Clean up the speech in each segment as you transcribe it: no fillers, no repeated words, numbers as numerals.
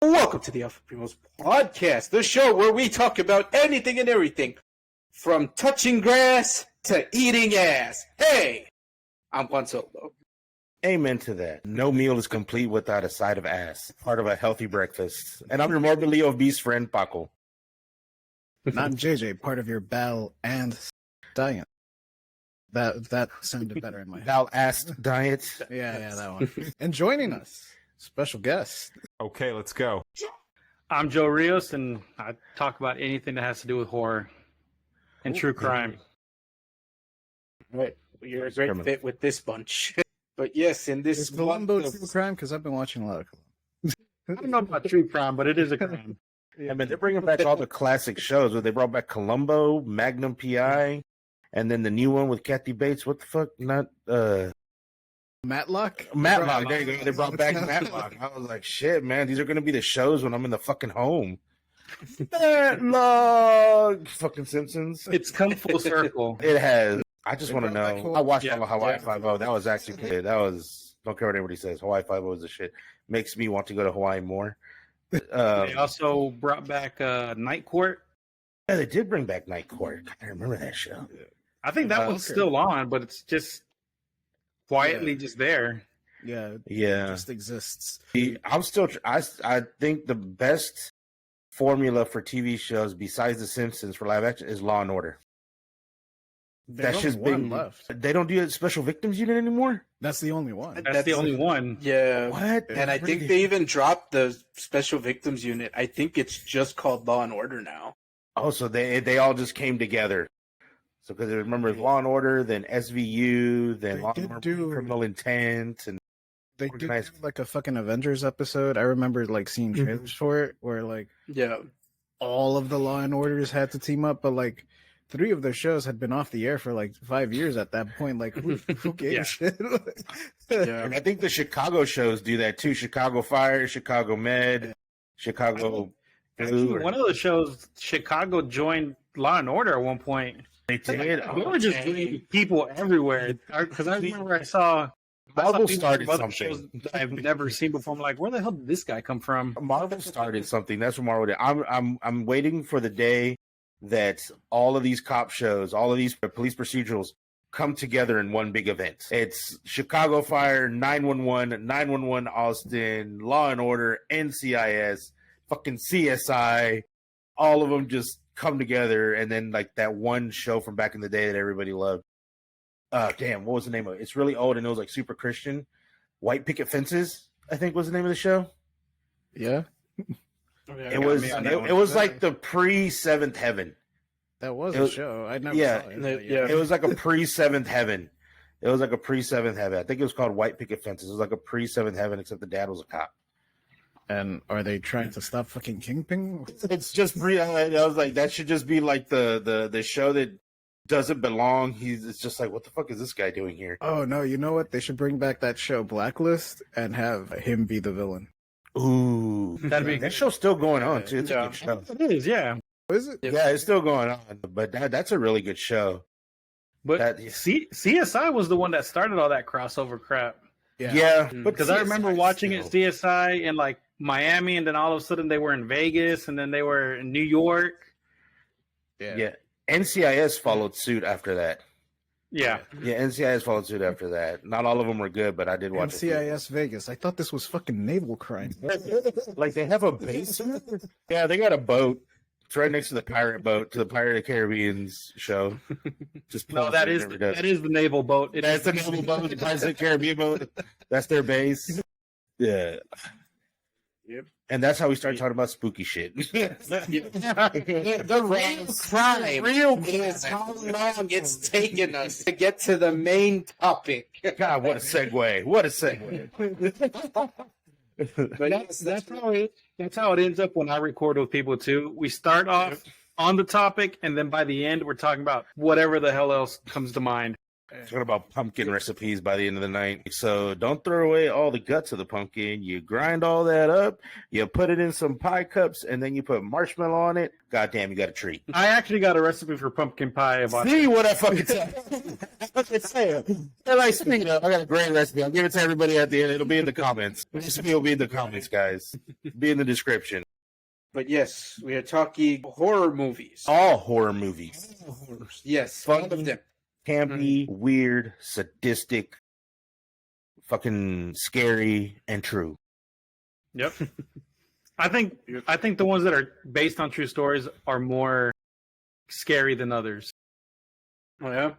Welcome to the Alpha Primos podcast, the show where we talk about anything and everything, from touching grass to eating ass. Hey, I'm Juan Solo. Amen to that. No meal is complete without a side of ass, part of a healthy breakfast. And I'm your morbidly obese friend, Paco. And I'm JJ, part of your bowel and diet. That sounded better in my head. Bal-ast diet. Yeah, that one. And joining us, special guest. Okay, let's go. I'm Joe Rios, and I talk about anything that has to do with horror and true crime. Right, you're a great fit with this bunch. But yes, in this Is Columbo true crime? Because I've been watching a lot of Columbo. I don't know about true crime, but it is a crime. I mean, they're bringing back all the classic shows. They brought back Columbo, Magnum P.I., and then the new one with Kathy Bates. What the fuck? Not Matlock? Matlock. There you go. They brought back Matlock. I was like, shit, man. These are going to be the shows when I'm in the fucking home. Matlock. Fucking Simpsons. It's come full circle. It has. I just want to know. I watched all of Hawaii Yeah. Five-0. That was actually good. That was, don't care what anybody says. Hawaii Five-0 is the shit. Makes me want to go to Hawaii more. They also brought back Night Court. Yeah, they did bring back Night Court. I remember that show. I think that one's still on, but it's just quietly just there. Yeah, Yeah. it just exists. I'm still, I think the best formula for TV shows besides The Simpsons for live action is Law and Order. There's That's only just one been left. They don't do a Special Victims Unit anymore. That's the only one. That's the only one. Yeah. What? And I think they even dropped the Special Victims Unit. I think it's just called Law and Order now. Oh, so they all just came together. So because I remember Law and Order, then SVU, then They Law did and Order do- Criminal Intent, and They did organized- do like a fucking Avengers episode. I remember like seeing trailers for it where like Yeah. all of the Law and Orders had to team up, but like 3 of their shows had been off the air for like 5 years at that point. Like who gave Yeah. a shit? Yeah. and I think the Chicago shows do that too. Chicago Fire, Chicago Med, Chicago Actually, Blue. one of the shows, Chicago joined Law and Order at one point. They did. We were just getting people everywhere. Because I remember I saw Marvel people started from other something. shows that I've never seen before. I'm like, where the hell did this guy come from? Marvel started something. That's what Marvel did. I'm waiting for the day that all of these cop shows, all of these police procedurals come together in one big event. It's Chicago Fire, 911, 911 Austin, Law and Order, NCIS, fucking CSI. All of them just come together, and then like that one show from back in the day that everybody loved. Damn, what was the name of it? It's really old and it was like super Christian. White Picket Fences, I think was the name of the show. Yeah, It was like the pre-Seventh Heaven. that was It a was- show. I never yeah, saw it. the- but yeah. It was like a pre-Seventh Heaven. It was like a pre-Seventh Heaven. I think it was called White Picket Fences. It was like a pre-Seventh Heaven, except the dad was a cop. And are they trying to stop fucking Kingpin? It's just pre. I was like, that should just be like the show that doesn't belong. It's just like, what the fuck is this guy doing here? Oh no, you know what? They should bring back that show Blacklist and have him be the villain. Ooh, That'd be that show's still going on too. It's a Yeah. good show. It is, yeah. Is it? Yeah, it's still going on, but that's a really good show. But That- CSI was the one that started all that crossover crap. Yeah, but Because I remember CSI watching it still- CSI in like Miami, and then all of a sudden they were in Vegas, and then they were in New York. Yeah, NCIS followed suit after that. Yeah. Yeah, NCIS followed suit after that. Not all of them were good, but I did watch NCIS Vegas. I thought this was fucking naval crime. Like they have a base. Yeah, they got a boat. It's right next to the pirate boat, to the Pirate of the Caribbean's show. Just No, that is the naval boat. It That's is the naval boat, the Pirates of the Caribbean boat. That's their base. Yeah. Yep. And that's how we start talking about spooky shit. The real crime is how long it's taken us to get to the main topic. God, what a segue! What a segue! But yes, that's how it ends up when I record with people too. We start off on the topic, and then by the end, we're talking about whatever the hell else comes to mind. Talking about pumpkin recipes by the end of the night. So don't throw away all the guts of the pumpkin. You grind all that up, you put it in some pie cups, and then you put marshmallow on it. God damn, you got a treat. I actually got a recipe for pumpkin pie. See what I fucking tell you. They're like, speaking of, I got a great recipe. I'll give it to everybody at the end. It'll be in the comments. The recipe will be in the comments, guys. Be in the description. But yes, we are talking horror movies. All horror movies. Yes, all of them. Campy, weird, sadistic, fucking scary, and true. Yep. I think the ones that are based on true stories are more scary than others. Oh yeah.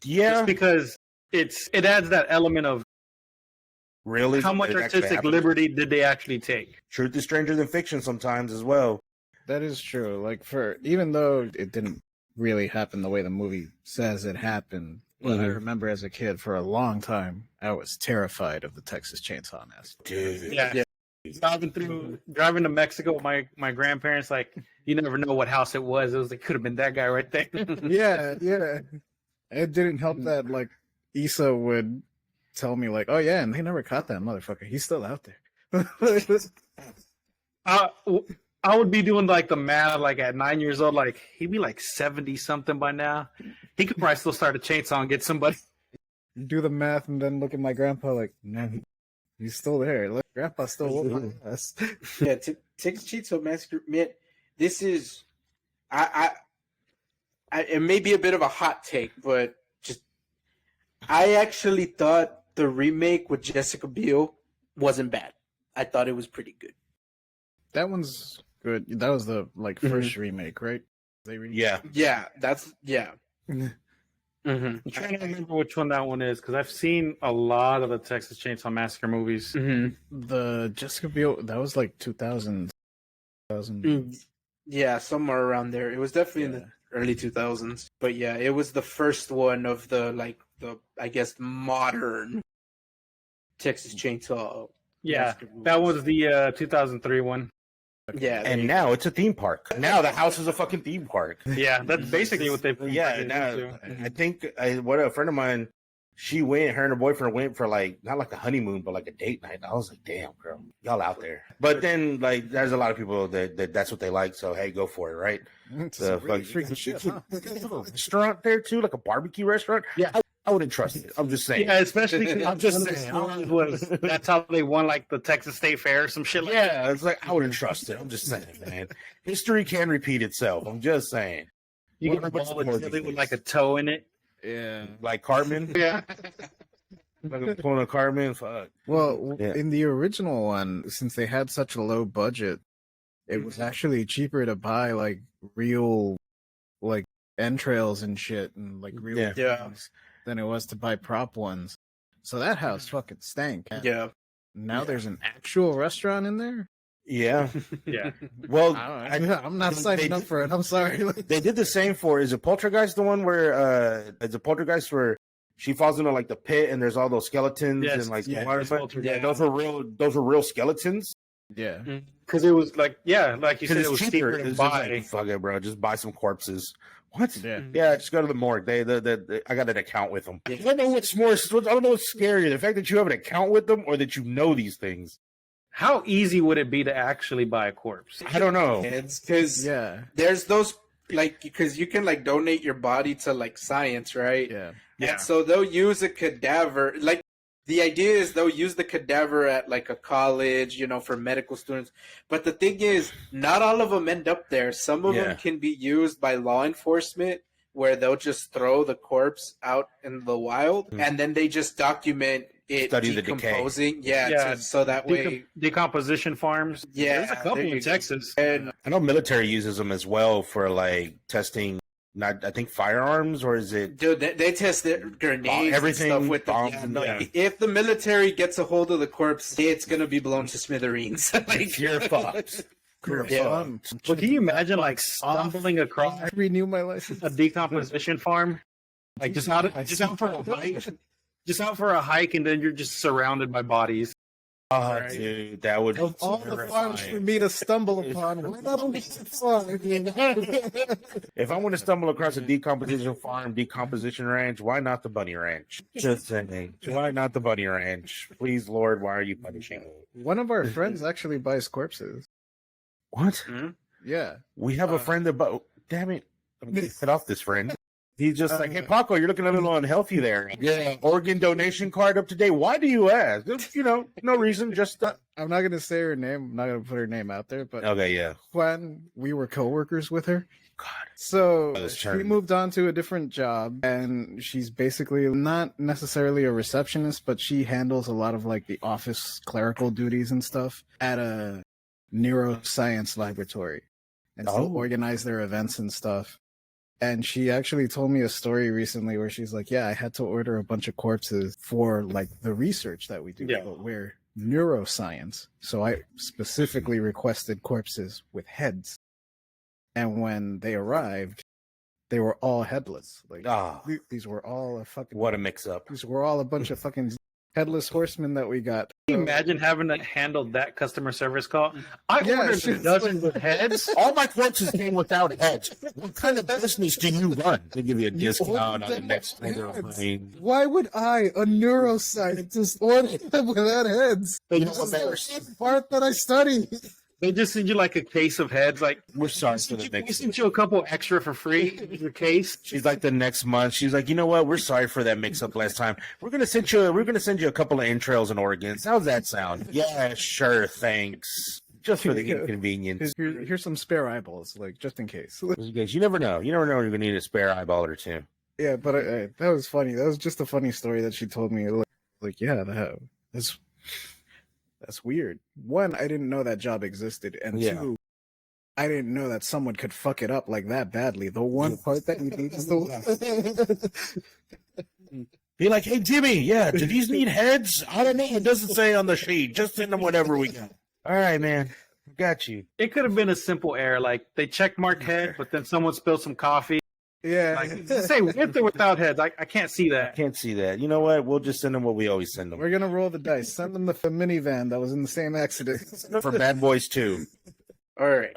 Yeah. Just because it adds that element of Realism. how much It actually artistic happened. liberty did they actually take? Truth is stranger than fiction sometimes as well. That is true. Like even though it didn't really happen the way the movie says it happened, but I remember as a kid for a long time I was terrified of the Texas Chainsaw Massacre. Dude. Yeah. Driving to Mexico with my grandparents, like, you never know what house it was. It was like, could have been that guy right there. Yeah. It didn't help that like Issa would tell me like, oh yeah, and they never caught that motherfucker. He's still out there. I would be doing like the math, like at 9 years old, like he'd be like 70 something by now. He could probably still start a chainsaw and get somebody. Do the math and then look at my grandpa like, man, he's still there. Look, grandpa still whooping us. Yeah, Texas Chainsaw Massacre. Man, this is, it may be a bit of a hot take, but I actually thought the remake with Jessica Biel wasn't bad. I thought it was pretty good. That one's good. That was the like first remake, right? Yeah. Yeah, that's I'm trying to remember which one that one is because I've seen a lot of the Texas Chainsaw Massacre movies. The Jessica Biel, that was like 2000. Yeah, somewhere around there. It was definitely in the early 2000s. But yeah, it was the first one of the I guess modern Texas Chainsaw. Yeah, Massacre that movies. was the 2003 one. Yeah, And now it's a theme park. Now the house is a fucking theme park. Yeah, that's basically what they've. Yeah, now I think what a friend of mine, her and her boyfriend went for like not like a honeymoon, but like a date night. I was like, damn, girl, y'all out there. But then like there's a lot of people that's what they like. So hey, go for it, right? It's The really fucking freaking shit, huh? restaurant there too, like a barbecue restaurant. Yeah. I wouldn't trust it. I'm just saying. Yeah, especially I'm just saying. That's how they won like the Texas State Fair or some shit like that. Yeah, it's like I wouldn't trust it. I'm just saying, man. History can repeat itself. I'm just saying. You get a bowl of chili with like a toe in it. Yeah. Like Cartman. Yeah. Like pulling a Cartman. Fuck. Well, Yeah. in the original one, since they had such a low budget, it was actually cheaper to buy like real, like entrails and shit and like real Yeah. things than it was to buy prop ones. So that house fucking stank. Yeah. Now there's an actual restaurant in there. Yeah. Yeah. Well, I'm not signing up for it. I'm sorry. they did the same for. Is it Poltergeist the one where is it Poltergeist where she falls into like the pit and there's all those skeletons Yes, and like yeah, the water it's fight? Poltergeist. Yeah, those were real skeletons. Yeah. Because it was like, yeah, like you said, it was cheaper to It's just buy. like, fuck it, bro. Just buy some corpses. What? Yeah. Yeah, just go to the morgue. They I got an account with them. I don't know what's more. I don't know what's scarier: the fact that you have an account with them, or that you know these things. How easy would it be to actually buy a corpse? I don't know. It's because Yeah. there's those like because you can like donate your body to like science, right? Yeah. Yeah. And so they'll use a cadaver. Like the idea is they'll use the cadaver at like a college, for medical students. But the thing is, not all of them end up there. Some of Yeah. them can be used by law enforcement, where they'll just throw the corpse out in the wild, and then they just document it Study the decay. decomposing. Yeah, Yeah. so that way. Decomposition farms. Yeah, There's a couple there you in go. Texas. And I know military uses them as well for like testing. Not, I think firearms, or is it? dude, they test their grenades, Everything, and stuff with them. bombs Yeah, and- no, yeah. if the military gets a hold of the corpse, it's gonna be blown to smithereens. Like, You're fucked. Yeah. Well, can you imagine like stumbling across I renew my license. a decomposition farm, like just out for a hike, and then you're just surrounded by bodies. Oh, Right. dude, that would Of all the farms for me to stumble upon, why not only the farm? If I want to stumble across a decomposition farm, decomposition ranch, why not the bunny ranch? Just saying. Why not the bunny ranch? Please, Lord, why are you punishing me? One of our friends actually buys corpses. What? Yeah. We have a friend that, damn it. I'm going to cut off this friend. He's just like, hey, Paco, you're looking a little unhealthy there. Yeah. Organ donation card up to date. Why do you ask? You know, no reason. Just. I'm not going to say her name. I'm not going to put her name out there. But Okay, yeah. when we were coworkers with her. God. So she turn. moved on to a different job, and she's basically not necessarily a receptionist, but she handles a lot of like the office clerical duties and stuff at a neuroscience laboratory, and so organize their events and stuff. And she actually told me a story recently where she's like, yeah, I had to order a bunch of corpses for like the research that we do, but we're neuroscience. So I specifically requested corpses with heads. And when they arrived, they were all headless. Like these were all a fucking what a mix up. These were all a bunch of fucking headless horsemen that we got. Can you imagine having to handle that customer service call? I ordered a dozen with heads. All my corpses came without heads. What kind of business do you run? They give you a discount on the next order. Why would I, a neuroscientist, order them without heads? You know what, the part that I study. They just send you like a case of heads. Like, we're sorry for the we sent you a couple extra for free in your case. She's like, the next month, she's like, you know what? We're sorry for that mix-up last time. We're gonna send you a couple of entrails and organs. How's that sound? Yeah, sure, thanks. Just for the inconvenience. Here's some spare eyeballs, like just in case. You never know. You never know when you're gonna need a spare eyeball or two. Yeah, but that was funny. That was just a funny story that she told me. Like yeah, that's weird. One, I didn't know that job existed, and two, I didn't know that someone could fuck it up like that badly. The one part that you need is the Be like, hey Jimmy, do these need heads? I don't know. It doesn't say on the sheet. Just send them whatever we got. All right, man. Got you. It could have been a simple error, like they check marked head, but then someone spilled some coffee. Yeah. Like, say with or without heads. I can't see that. I can't see that. You know what? We'll just send them what we always send them. We're going to roll the dice. Send them the minivan that was in the same accident. For Bad Boys 2. All right.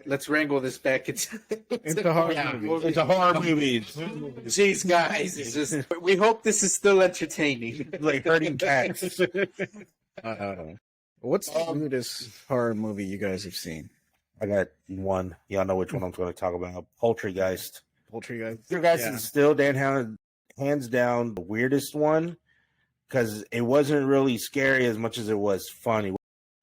Let's wrangle this back into horror movies. Into horror movies. Jeez, guys. It's just, we hope this is still entertaining. Like herding cats. What's the weirdest horror movie you guys have seen? I got one. Y'all know which one I'm going to talk about. Poltergeist. Poltergeist is still hands down the weirdest one because it wasn't really scary as much as it was funny.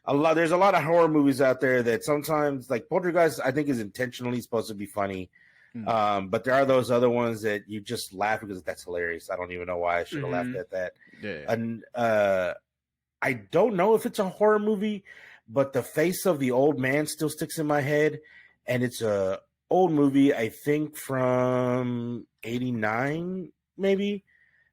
There's a lot of horror movies out there that sometimes, like Poltergeist, I think is intentionally supposed to be funny. But there are those other ones that you just laugh because that's hilarious. I don't even know why I should have laughed at that. Yeah. And I don't know if it's a horror movie, but the face of the old man still sticks in my head, and it's a old movie, I think from 89 maybe,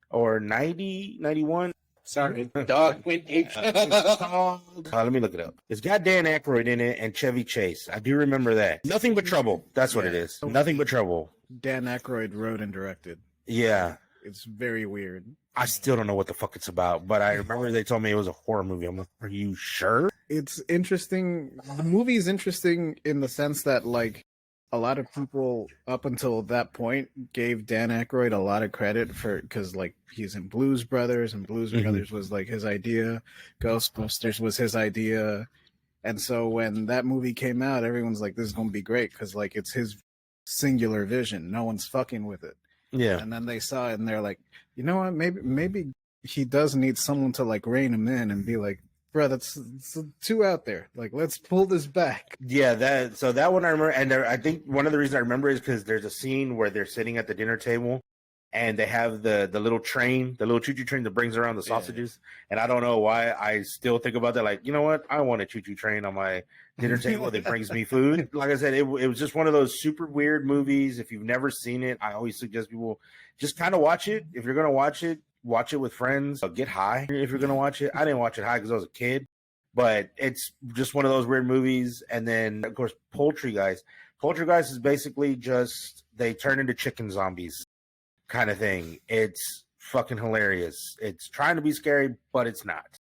or 90, 91. Sorry, dog went ape. Let me look it up. It's got Dan Aykroyd in it and Chevy Chase. I do remember that. Nothing But Trouble. That's what it is. Nothing But Trouble. Dan Aykroyd wrote and directed. Yeah. It's very weird. I still don't know what the fuck it's about, but I remember they told me it was a horror movie. I'm like, are you sure? It's interesting. The movie is interesting in the sense that, like, a lot of people up until that point gave Dan Aykroyd a lot of credit because, like, he's in Blues Brothers, and Blues Brothers was, like, his idea. Ghostbusters was his idea. And so when that movie came out, everyone's like, this is going to be great because, like, it's his singular vision. No one's fucking with it. Yeah. And then they saw it and they're like, you know what? Maybe he does need someone to like rein him in and be like, bro, that's too out there. Like, let's pull this back. Yeah, that one I remember. And I think one of the reasons I remember is because there's a scene where they're sitting at the dinner table and they have the little train, the little choo-choo train that brings around the sausages. And I don't know why I still think about that. Like, you know what? I want a choo-choo train on my dinner table that brings me food. Like I said, it was just one of those super weird movies. If you've never seen it, I always suggest people just kind of watch it. If you're going to watch it with friends. Get high if you're going to watch it. I didn't watch it high because I was a kid. But it's just one of those weird movies. And then, of course, Poltergeist. Poltergeist is basically just they turn into chicken zombies kind of thing. It's fucking hilarious. It's trying to be scary, but it's not.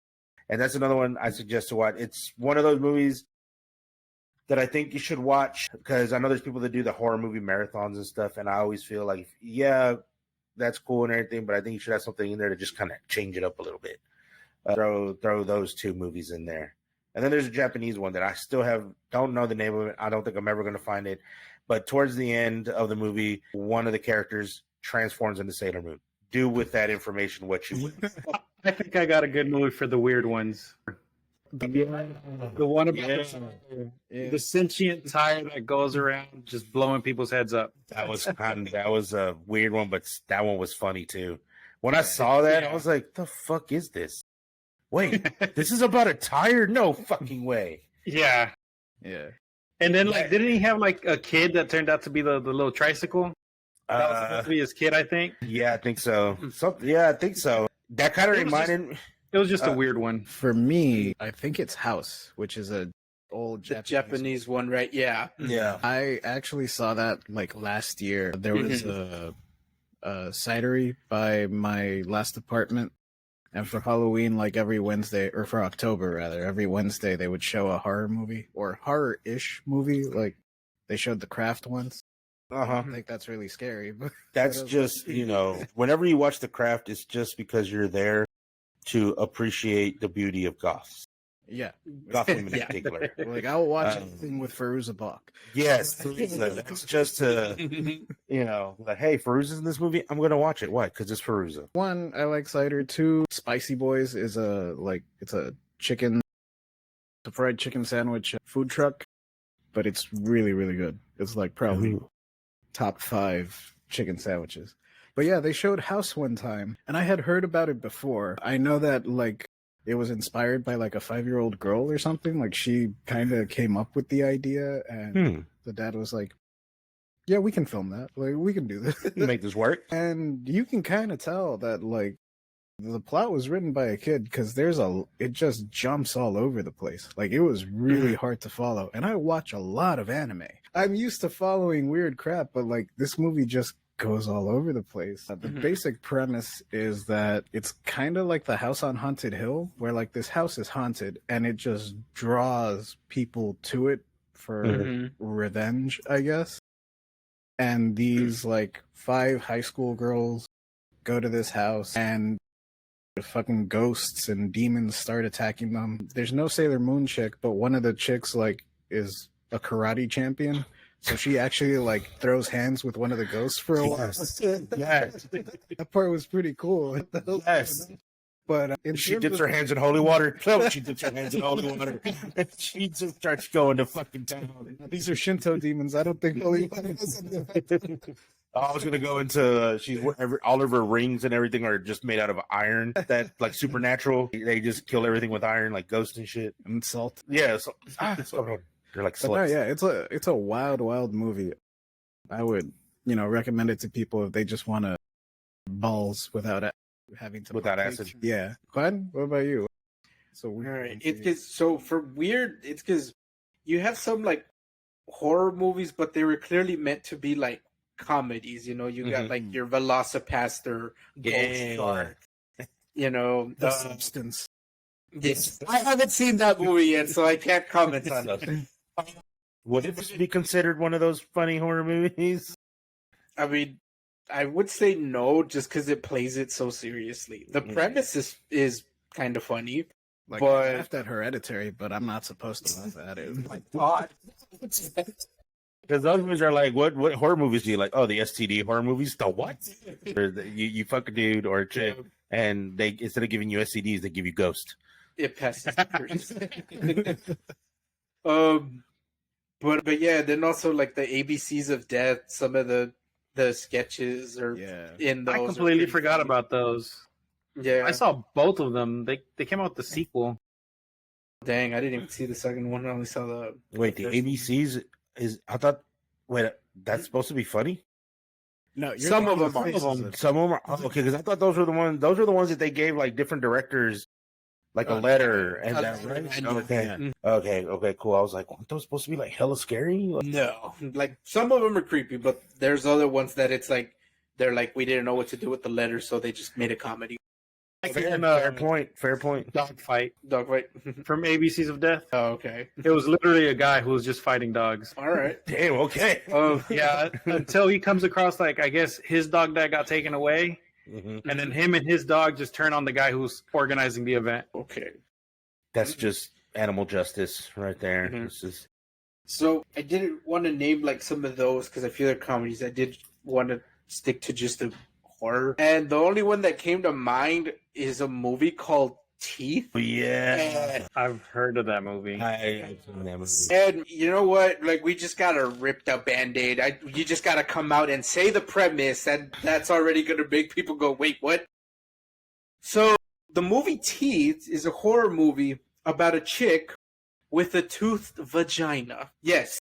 And that's another one I suggest to watch. It's one of those movies that I think you should watch because I know there's people that do the horror movie marathons and stuff. And I always feel like, yeah, that's cool and everything, but I think you should have something in there to just kind of change it up a little bit. Throw those two movies in there. And then there's a Japanese one that I still don't know the name of it. I don't think I'm ever going to find it. But towards the end of the movie, one of the characters transforms into Sailor Moon. Do with that information what you will. I think I got a good movie for the weird ones. The one about the sentient tire that goes around just blowing people's heads up. That was a weird one, but that one was funny too. When I saw that, I was like, "The fuck is this? Wait, this is about a tire? No fucking way!" Yeah. And then, didn't he have like a kid that turned out to be the little tricycle? That was supposed to be his kid, I think. Yeah, I think so. I think so. That kind of reminded me. It was just a weird one. For me, I think it's House, which is a old Japanese one, right? Yeah. Yeah. I actually saw that like last year. There was a cidery by my last apartment, and for Halloween, like every Wednesday, or for October rather, every Wednesday they would show a horror movie or horror-ish movie. Like they showed The Craft once. I think that's really scary. But that's just, whenever you watch The Craft, it's just because you're there to appreciate the beauty of goths. Yeah. Goth women in particular. Like, I'll watch anything with Fairuza Balk. Yes. It's just to, like, hey, Fairuza's in this movie. I'm going to watch it. Why? Because it's Fairuza. One, I like cider. Two, Spicy Boys is it's a fried chicken sandwich food truck, but it's really, really good. It's like probably top 5 chicken sandwiches. But yeah, they showed House one time, and I had heard about it before. I know that like it was inspired by like a 5-year-old girl or something. Like she kind of came up with the idea, and the dad was like, "Yeah, we can film that. Like we can do this, make this work." And you can kind of tell that like the plot was written by a kid because it just jumps all over the place. Like it was really hard to follow. And I watch a lot of anime. I'm used to following weird crap, but like this movie just goes all over the place. The basic premise is that it's kind of like the House on Haunted Hill, where like this house is haunted and it just draws people to it for revenge, I guess. And these like 5 high school girls go to this house, and fucking ghosts and demons start attacking them. There's no Sailor Moon chick, but one of the chicks like is a karate champion. So she actually like throws hands with one of the ghosts for a while. Yes. That part was pretty cool. Yes. But she dips her hands in holy water. No, she dips her hands in holy water. And she just starts going to fucking town. These are Shinto demons. I don't think holy water is I was gonna go into all of her rings and everything are just made out of iron. That like supernatural. They just kill everything with iron, like ghosts and shit. and salt. Yeah, they're like But no, yeah, it's a wild movie. I would recommend it to people if they just want to balls without having to acid. Yeah, Glenn, what about you? So all right, for weird, it's because you have some like horror movies, but they were clearly meant to be like comedies. You got like your Velocipaster, Ghost Shark, The Substance. Yes, I haven't seen that movie yet, so I can't comment on it. Would it be considered one of those funny horror movies? I mean, I would say no, just because it plays it so seriously. The premise is kind of funny. Like, but I laughed at Hereditary, but I'm not supposed to laugh at it. Oh my God. Because those movies are like, what horror movies do you like? Oh, the STD horror movies? The what? Or you fuck a dude or a chick, and they instead of giving you STDs, they give you Ghost. It passes. But yeah, then also like the ABCs of Death, some of the sketches are in those. I completely forgot about those. Yeah, I saw both of them. They came out with the sequel. Dang, I didn't even see the second one. I only saw the. Wait, the ABCs is? I thought. Wait, that's supposed to be funny. No, some of them are. Some of them are. Oh, okay, because I thought those were the ones. Those are the ones that they gave like different directors, like a letter and that. Right? Okay. Okay, cool. I was like, aren't those supposed to be like hella scary? Like, no, like some of them are creepy, but there's other ones that it's like they're like we didn't know what to do with the letter, so they just made a comedy. Fair point. Fair point. Dogfight Dogfight. from ABCs of Death. Oh, okay. It was literally a guy who was just fighting dogs. All right. Damn. Okay. Yeah, until he comes across, like, I guess his dog that got taken away, Mm-hmm. and then him and his dog just turn on the guy who's organizing the event. Okay. That's just animal justice right there. Mhm. It's just So I didn't want to name like some of those because I feel they're comedies. I did want to stick to just the horror. And the only one that came to mind is a movie called Teeth. yeah. I've heard of that movie. I've seen that movie. And you know what? Like, we just gotta rip the Band-Aid. You just gotta come out and say the premise, and that's already gonna make people go, wait, what? So the movie Teeth is a horror movie about a chick with a toothed vagina. Yes,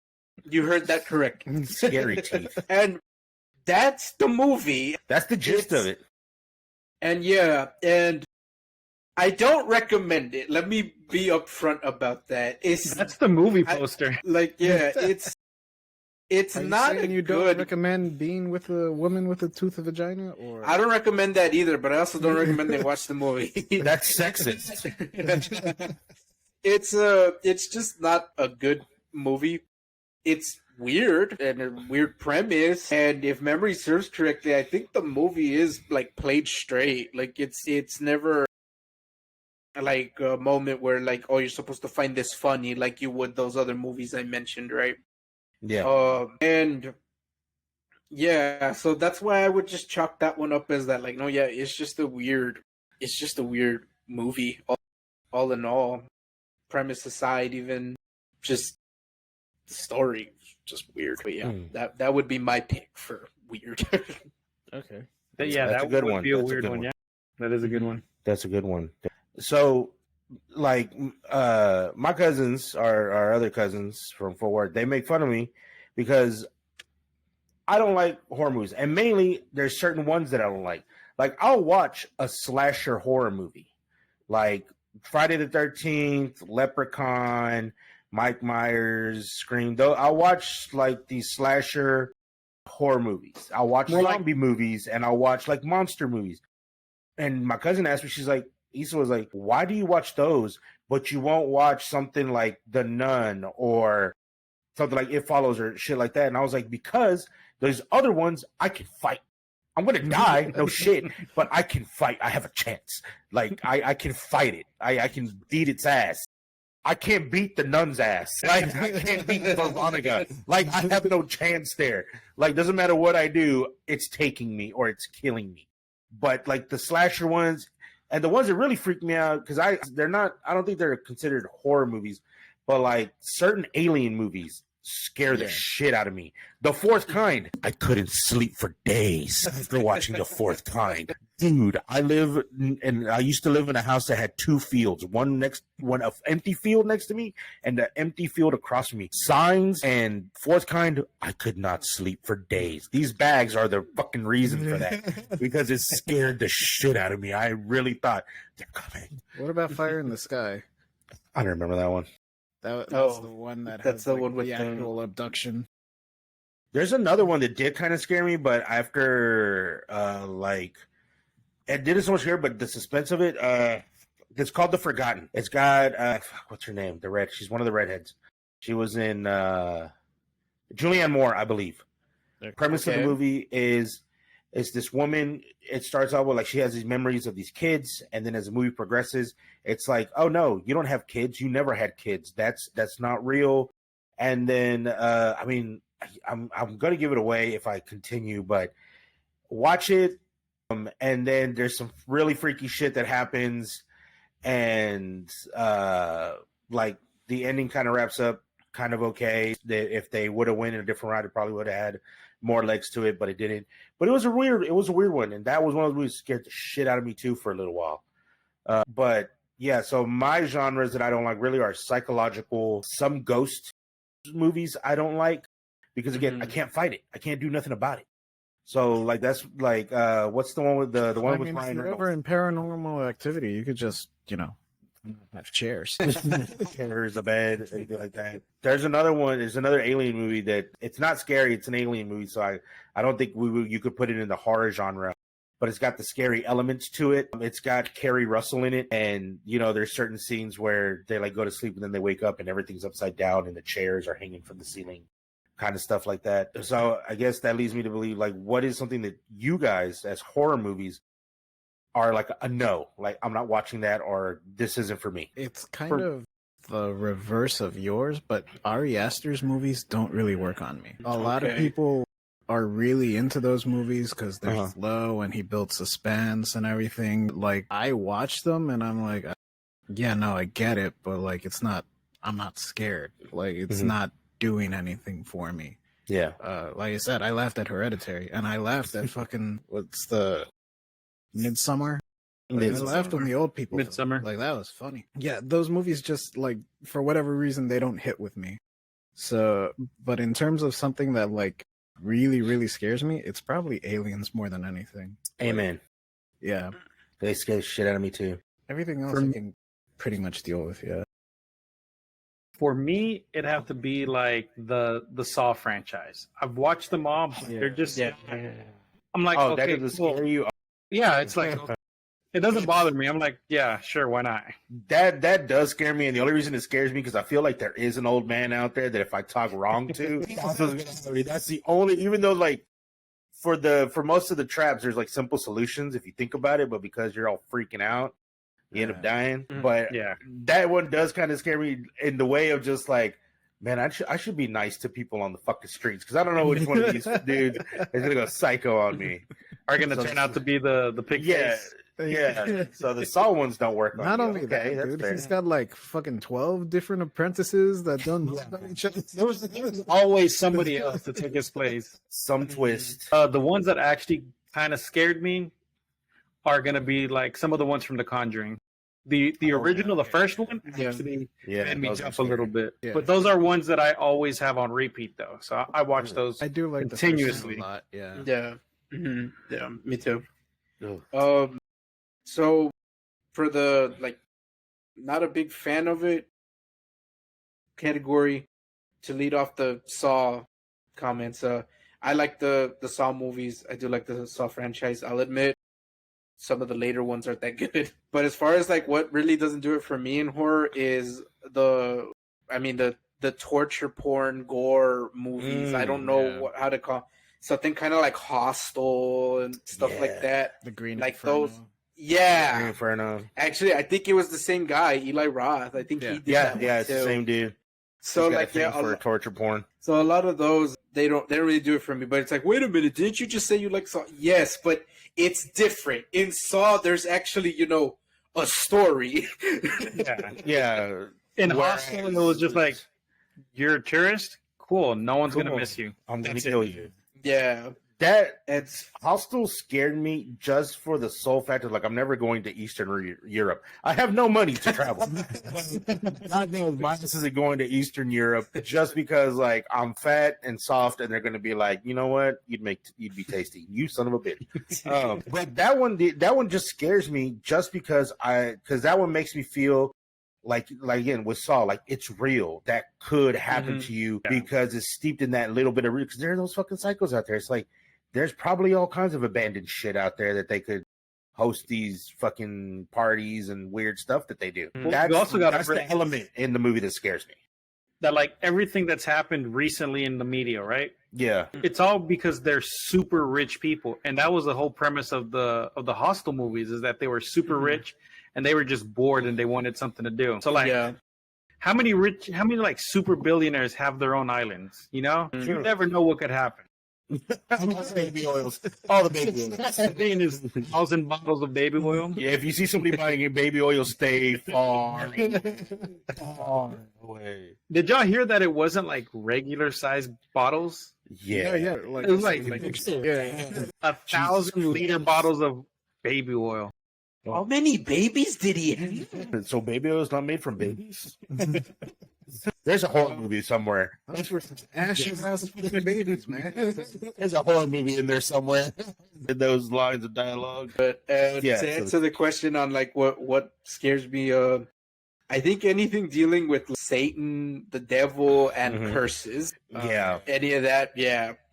you heard that correct. Scary teeth. And that's the movie. That's the gist of it. And yeah, and I don't recommend it. Let me be upfront about that. That's the movie poster. It's Are you not saying a you don't good. recommend being with a woman with a tooth of vagina, or I don't recommend that either, but I also don't recommend they watch the movie. That's sexist. It's just not a good movie. It's weird and a weird premise, and if memory serves correctly, I think the movie is like played straight. Like, it's never like a moment where, like, oh, you're supposed to find this funny like you would those other movies I mentioned, right? Yeah. And yeah, so that's why I would just chalk that one up as that. Like, no, yeah, it's just a weird movie. All in all, premise aside, even just the story, just weird. But yeah, that would be my pick for weird. okay? Yeah, That's that a good would one. be a That's a weird good one. one. Yeah, that is a good one. That's a good one. So, like, my cousins, our other cousins from Fort Worth, they make fun of me because I don't like horror movies, and mainly there's certain ones that I don't like. Like, I'll watch a slasher horror movie, like Friday the 13th, Leprechaun, Mike Myers, Scream. Though I'll watch like these slasher horror movies. I'll watch zombie movies, and I'll watch like monster movies. And my cousin asked me, she's like, Issa was like, why do you watch those, but you won't watch something like The Nun or something like It Follows or shit like that? And I was like, because there's other ones I can fight. I'm going to die, no shit, but I can fight. I have a chance. Like, I can fight it. I can beat its ass. I can't beat the Nun's ass. Like, I can't beat Veronica. Like, I have no chance there. Like, doesn't matter what I do, it's taking me or it's killing me. But, like, the slasher ones, and the ones that really freak me out, because I don't think they're considered horror movies, but like certain alien movies scare the shit out of me. The Fourth Kind, I couldn't sleep for days after watching The Fourth Kind. Dude, I used to live in a house that had two fields, one empty field next to me and the empty field across from me. Signs and Fourth Kind, I could not sleep for days. These bags are the fucking reason for that, because it scared the shit out of me. I really thought, they're coming. What about Fire in the Sky? I don't remember that one. That's the one that that's has the like, one with the the- actual abduction. There's another one that did kind of scare me, but after like it didn't so much scare, but the suspense of it, it's called The Forgotten. It's got what's her name? She's one of the redheads. She was in Julianne Moore, I believe. The premise of the movie is this woman. It starts out with like she has these memories of these kids, and then as the movie progresses, it's like, oh no, you don't have kids. You never had kids. That's not real. And then I mean, I'm gonna give it away if I continue, but watch it. And then there's some really freaky shit that happens, and like the ending kind of wraps up kind of okay. If they would have went in a different route, it probably would have had more legs to it, but it didn't. But it was a weird one, and that was one of those movies that scared the shit out of me too for a little while. But yeah, so my genres that I don't like really are psychological, some ghost movies I don't like, because again, I can't fight it. I can't do nothing about it. So like that's like what's the one with the one with Ryan if you're Reynolds? over in Paranormal Activity, you could just have chairs. Chairs, a bed, anything like that. There's another one. There's another alien movie that it's not scary. It's an alien movie, so I don't think you could put it in the horror genre. but it's got the scary elements to it. It's got Kerry Russell in it, and there's certain scenes where they like go to sleep and then they wake up and everything's upside down and the chairs are hanging from the ceiling, kind of stuff like that. So I guess that leads me to believe, like, what is something that you guys as horror movies are like a no, like I'm not watching that, or this isn't for me? It's kind of the reverse of yours, but Ari Aster's movies don't really work on me. A lot of people are really into those movies because they're slow and he builds suspense and everything. Like, I watch them and I'm like, yeah, no, I get it, but like, I'm not scared. Like, it's not doing anything for me. Yeah. Like I said, I laughed at Hereditary and I laughed at fucking, what's the Midsummer? Like, I laughed when the old people. Midsummer. Like, that was funny. Yeah, those movies just, like, for whatever reason, they don't hit with me. So, but in terms of something that, like, really, really scares me, it's probably Aliens more than anything. Amen. Like, yeah. They scare the shit out of me, too. Everything else I can pretty much deal with, yeah. For me, it'd have to be, like, the Saw franchise. I've watched them all, but they're just... Yeah. I'm like, oh, okay, that doesn't scare you? Yeah, it's like, it doesn't bother me. I'm like, yeah, sure, why not? That does scare me, and the only reason it scares me because I feel like there is an old man out there that if I talk wrong to, that's the only. Even though, like, for most of the traps, there's like simple solutions if you think about it, but because you're all freaking out, you end up dying. But that one does kind of scare me in the way of just like, man, I should be nice to people on the fucking streets because I don't know which one of these dudes is gonna go psycho on me. Are gonna turn out to be the pig face. Yeah. So the Saw ones don't work on Not you. only that, dude, he's got like fucking 12 different apprentices that don't know each other. There's always somebody else to take his place. Some twist. The ones that actually kind of scared me are gonna be like some of the ones from The Conjuring. The original, the first one, actually made me jump a little bit. Yeah. But those are ones that I always have on repeat, though. So I watch those. I do like continuously. The first one a lot. Yeah. Yeah. Mm-hmm. Yeah. Me too. So for the like, not a big fan of it category, to lead off the Saw comments. I like the Saw movies. I do like the Saw franchise. I'll admit, some of the later ones aren't that good. But as far as like what really doesn't do it for me in horror is the torture porn gore movies. I don't know how to call something kind of like Hostel and stuff like that. The Green like Inferno. those. Yeah. Green Inferno. Actually, I think it was the same guy, Eli Roth. I think he did that one it's too. the same dude. So He's got like a thing for torture porn. So a lot of those they don't really do it for me. But it's like, wait a minute, didn't you just say you like Saw? Yes, but it's different. In Saw, there's actually, a story. Yeah. In Hostel, it was just like, you're a tourist? Cool. No one's going to miss you. I'm going to kill you. Yeah. It's Hostel scared me just for the sole factor. Like, I'm never going to Eastern Europe. I have no money to travel. God knows my ass isn't going to Eastern Europe just because, like, I'm fat and soft, and they're going to be like, you know what? You'd be tasty. You son of a bitch. But that one just scares me just because that one makes me feel like again with Saw, like it's real. That could happen to you because it's steeped in that little bit of real. Because there are those fucking psychos out there. It's like, there's probably all kinds of abandoned shit out there that they could host these fucking parties and weird stuff that they do. Well, that's the element in the movie that scares me. That like everything that's happened recently in the media, right? Yeah. It's all because they're super rich people. And that was the whole premise of the Hostel movies, is that they were super rich and they were just bored and they wanted something to do. So like how many like super billionaires have their own islands? You know? You never know what could happen. Baby oils. All the baby oils. The thing is 1,000 bottles of baby oil. Yeah, if you see somebody buying your baby oil, stay far away. Did y'all hear that it wasn't like regular sized bottles? Yeah. Like, it was like 1,000-liter bottles of baby oil. How many babies did he have? So baby oil is not made from babies? There's a horror movie somewhere. That's where Ashes has fucking babies, man. There's a horror movie in there somewhere. In those lines of dialogue. But to answer the question on like what scares me, I think anything dealing with Satan, the devil, and curses. Yeah. Any of that,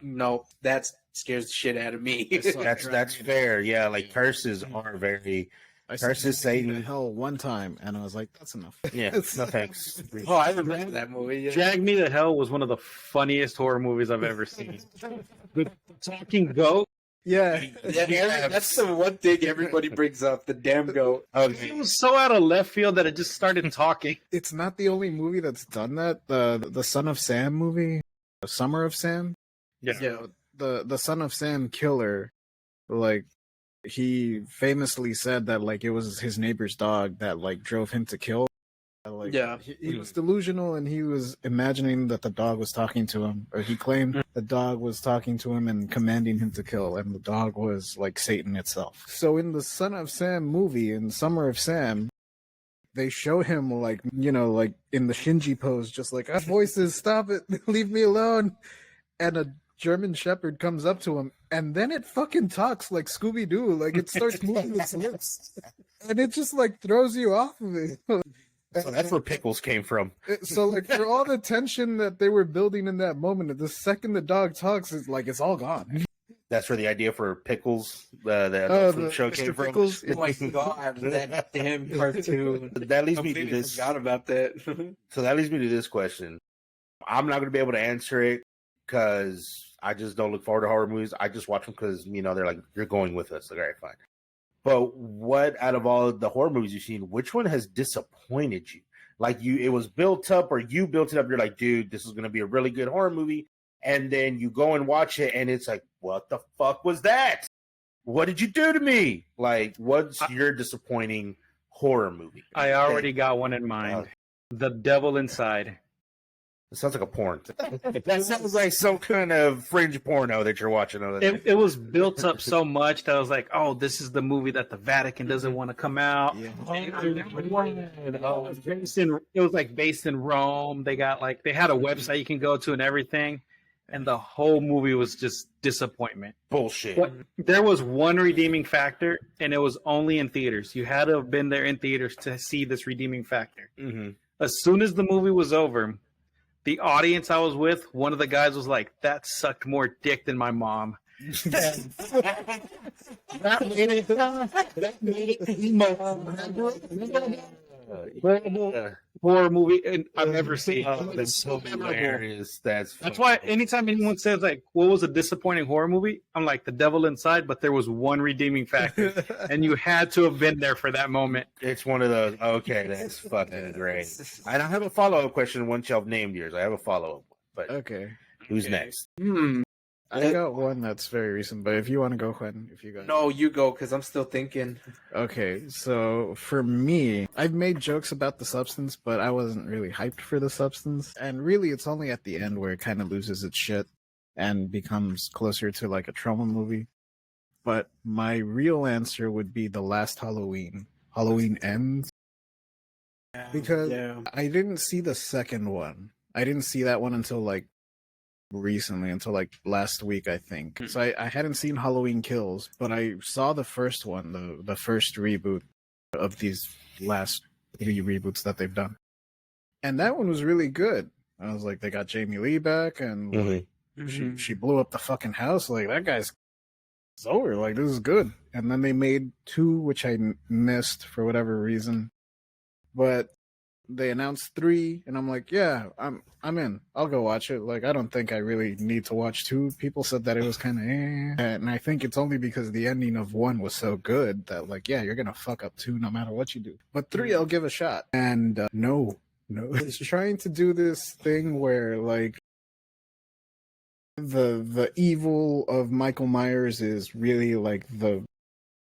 no, that's scares the shit out of me. That's fair. Yeah, like curses are very. Curses Satan. Hell one time, and I was like, that's enough. Yeah, no thanks. Oh, I remember that movie. Yeah. Drag Me to Hell was one of the funniest horror movies I've ever seen. The talking goat. Yeah, That's the one thing everybody brings up, the damn goat. It was so out of left field that it just started talking. it's not the only movie that's done that. The Son of Sam movie, The Summer of Sam. Yeah. The Son of Sam killer, like, he famously said that like it was his neighbor's dog that like drove him to kill. Like, Yeah. he was delusional, and he was imagining that the dog was talking to him, or he claimed the dog was talking to him and commanding him to kill, and the dog was like Satan itself. So in the Son of Sam movie, in Summer of Sam, they show him like, you know, like in the Shinji pose, just like, voices, stop it, leave me alone. And a German Shepherd comes up to him, and then it fucking talks like Scooby-Doo, like it starts moving its lips, and it just like throws you off of it. So that's where Pickles came from. So like for all the tension that they were building in that moment, the second the dog talks, it's like it's all gone. That's where the idea for Pickles, the food show came from. Pickles. Oh my god, that damn cartoon. That leads me to Completely this. forgot about that. So that leads me to this question. I'm not going to be able to answer it because I just don't look forward to horror movies. I just watch them because, you know, they're like, you're going with us. Like, all right, fine. But what out of all the horror movies you've seen, which one has disappointed you? Like it was built up, or you built it up. You're like, dude, this is going to be a really good horror movie. And then you go and watch it, and it's like, what the fuck was that? What did you do to me? Like, what's your disappointing horror movie? I already got one in mind. The Devil Inside. It sounds like a porn. That sounds like some kind of fringe porno that you're watching. It was built up so much that I was like, oh, this is the movie that the Vatican doesn't want to come out. Yeah. It was like based in Rome. They had a website you can go to and everything. And the whole movie was just disappointment. Bullshit. But there was one redeeming factor, and it was only in theaters. You had to have been there in theaters to see this redeeming factor. Mm-hmm. As soon as the movie was over, the audience I was with, one of the guys was like, that sucked more dick than my mom. That made it horror movie I've ever seen. That's so hilarious. That's why anytime anyone says like, what was a disappointing horror movie? I'm like, The Devil Inside, but there was one redeeming factor. And you had to have been there for that moment. It's one of those. Okay, that's fucking great. And I have a follow-up question once y'all named yours. I have a follow-up, but Okay. who's next? I got one that's very recent, but if you want to go, Quentin, if you got No, you go, because I'm still thinking. Okay, so for me, I've made jokes about The Substance, but I wasn't really hyped for The Substance. And really, it's only at the end where it kind of loses its shit and becomes closer to like a trauma movie. But my real answer would be The Last Halloween. Halloween Ends. Because I didn't see the second one. I didn't see that one until like recently, until like last week, I think. So I hadn't seen Halloween Kills, but I saw the first one, the first reboot of these last 3 reboots that they've done. And that one was really good. I was like, they got Jamie Lee back, and like, she blew up the fucking house. Like, that guy's over. Like, this is good. And then they made 2, which I missed for whatever reason. But they announced 3, and I'm like, yeah, I'm in. I'll go watch it. Like, I don't think I really need to watch 2. People said that it was kind of and I think it's only because the ending of 1 was so good that, like, yeah, you're gonna fuck up 2 no matter what you do. But 3, I'll give a shot. And no, it's trying to do this thing where like the evil of Michael Myers is really like the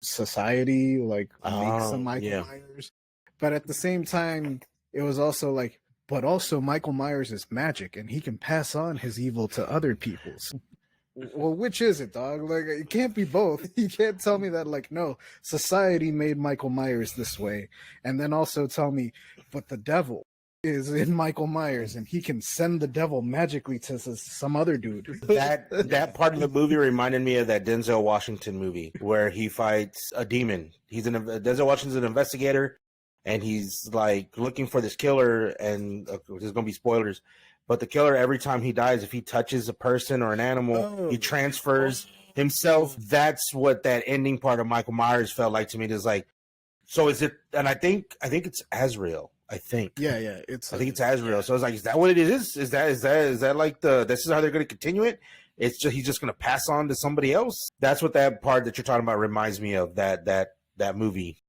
society, like makes him Michael Myers. But at the same time, it was also like, but also Michael Myers is magic, and he can pass on his evil to other people's. Well, which is it, dog? Like, it can't be both. You can't tell me that, like, no, society made Michael Myers this way, and then also tell me, but the devil is in Michael Myers, and he can send the devil magically to some other dude. That part of the movie reminded me of that Denzel Washington movie where he fights a demon. Denzel Washington's an investigator, and he's like looking for this killer, and there's gonna be spoilers. But the killer, every time he dies, if he touches a person or an animal, he transfers himself. That's what that ending part of Michael Myers felt like to me. It's like, so is it? And I think it's Azrael. I think. Yeah. I think it's Azrael. So I was like, is that what it is? Is that like this is how they're going to continue it? It's just he's just going to pass on to somebody else. That's what that part that you're talking about reminds me of. That movie.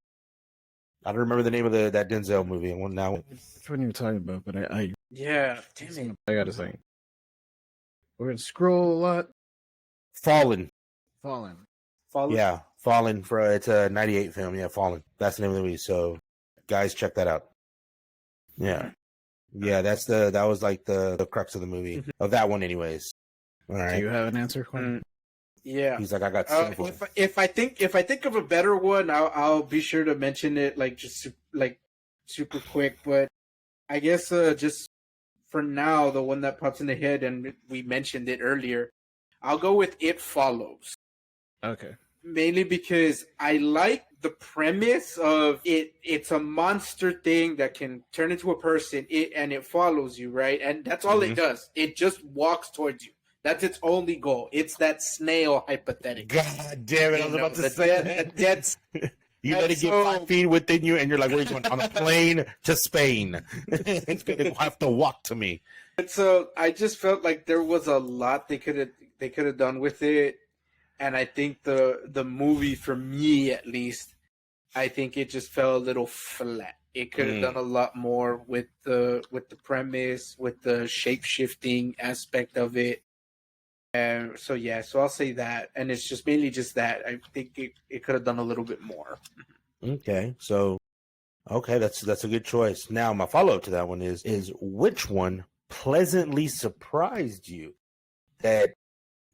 I don't remember the name of that Denzel movie. Now, which one you were talking about? But I damn it. I gotta say, we're gonna scroll a lot. Fallen. Yeah, Fallen. It's a '98 film. Yeah, Fallen. That's the name of the movie. So, guys, check that out. Yeah, that was like the crux of the movie of that one, anyways. All right. Do you have an answer, Quinn? Yeah. He's like, I got several. If I think of a better one, I'll be sure to mention it like just like super quick. But I guess just for now, the one that pops in the head, and we mentioned it earlier, I'll go with It Follows. Okay. Mainly because I like the premise of it. It's a monster thing that can turn into a person, and it follows you, right? And that's all it does. It just walks towards you. That's its only goal. It's that snail hypothetical. God damn it! I was about to say that's. You let it get 5 feet within you, and you're like, "Where are you going? On a plane to Spain? It's gonna have to walk to me." And so I just felt like there was a lot they could have done with it, and I think the movie, for me at least, I think it just fell a little flat. It could have done a lot more with the premise, with the shape shifting aspect of it. So I'll say that, and it's just mainly just that. I think it could have done a little bit more. Okay, so that's a good choice. Now my follow up to that one is which one pleasantly surprised you that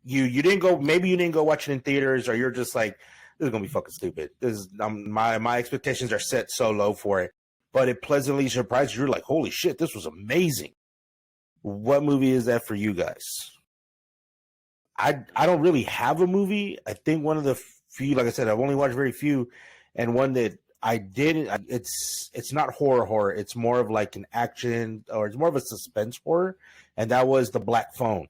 you didn't go, maybe you didn't go watch it in theaters, or you're just like, this is gonna be fucking stupid. This is my expectations are set so low for it, but it pleasantly surprised you. You're like, holy shit, this was amazing. What movie is that for you guys? I don't really have a movie. I think one of the few, like I said, I've only watched very few, and one that I didn't. It's not horror. It's more of like an action, or it's more of a suspense horror, and that was The Black Phone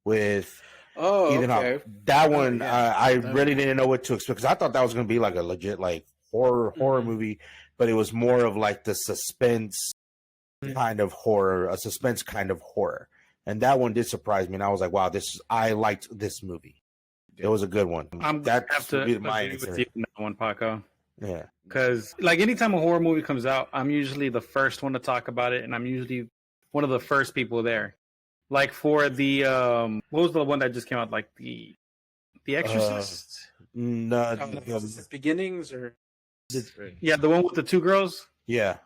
with Ethan Hawke. That one, I really didn't know what to expect, because I thought that was going to be like a legit like horror movie, but it was more of like the suspense kind of horror, a suspense kind of horror. And that one did surprise me, and I was like, "Wow, I liked this movie. It was a good one." That have to agree with you on that one, Paco. Yeah, because like anytime a horror movie comes out, I'm usually the first one to talk about it, and I'm usually one of the first people there. Like for the what was the one that just came out? Like the Exorcist. No, Beginnings, or yeah, the one with the 2 girls. Yeah,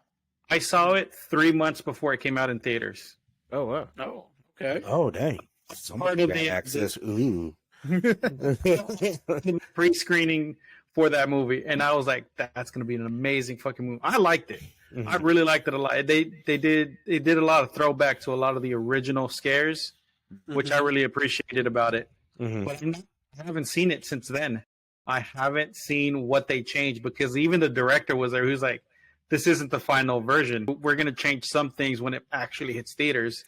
I saw it 3 months before it came out in theaters. Oh wow. Oh, okay. Oh dang. Somebody got access. Ooh. Pre-screening for that movie, and I was like, "That's going to be an amazing fucking movie." I liked it. Mm-hmm. I really liked it a lot. They did a lot of throwback to a lot of the original scares, which I really appreciated about it. Mm-hmm. But I haven't seen it since then. I haven't seen what they changed, because even the director was there. Who's like, "This isn't the final version. We're going to change some things when it actually hits theaters."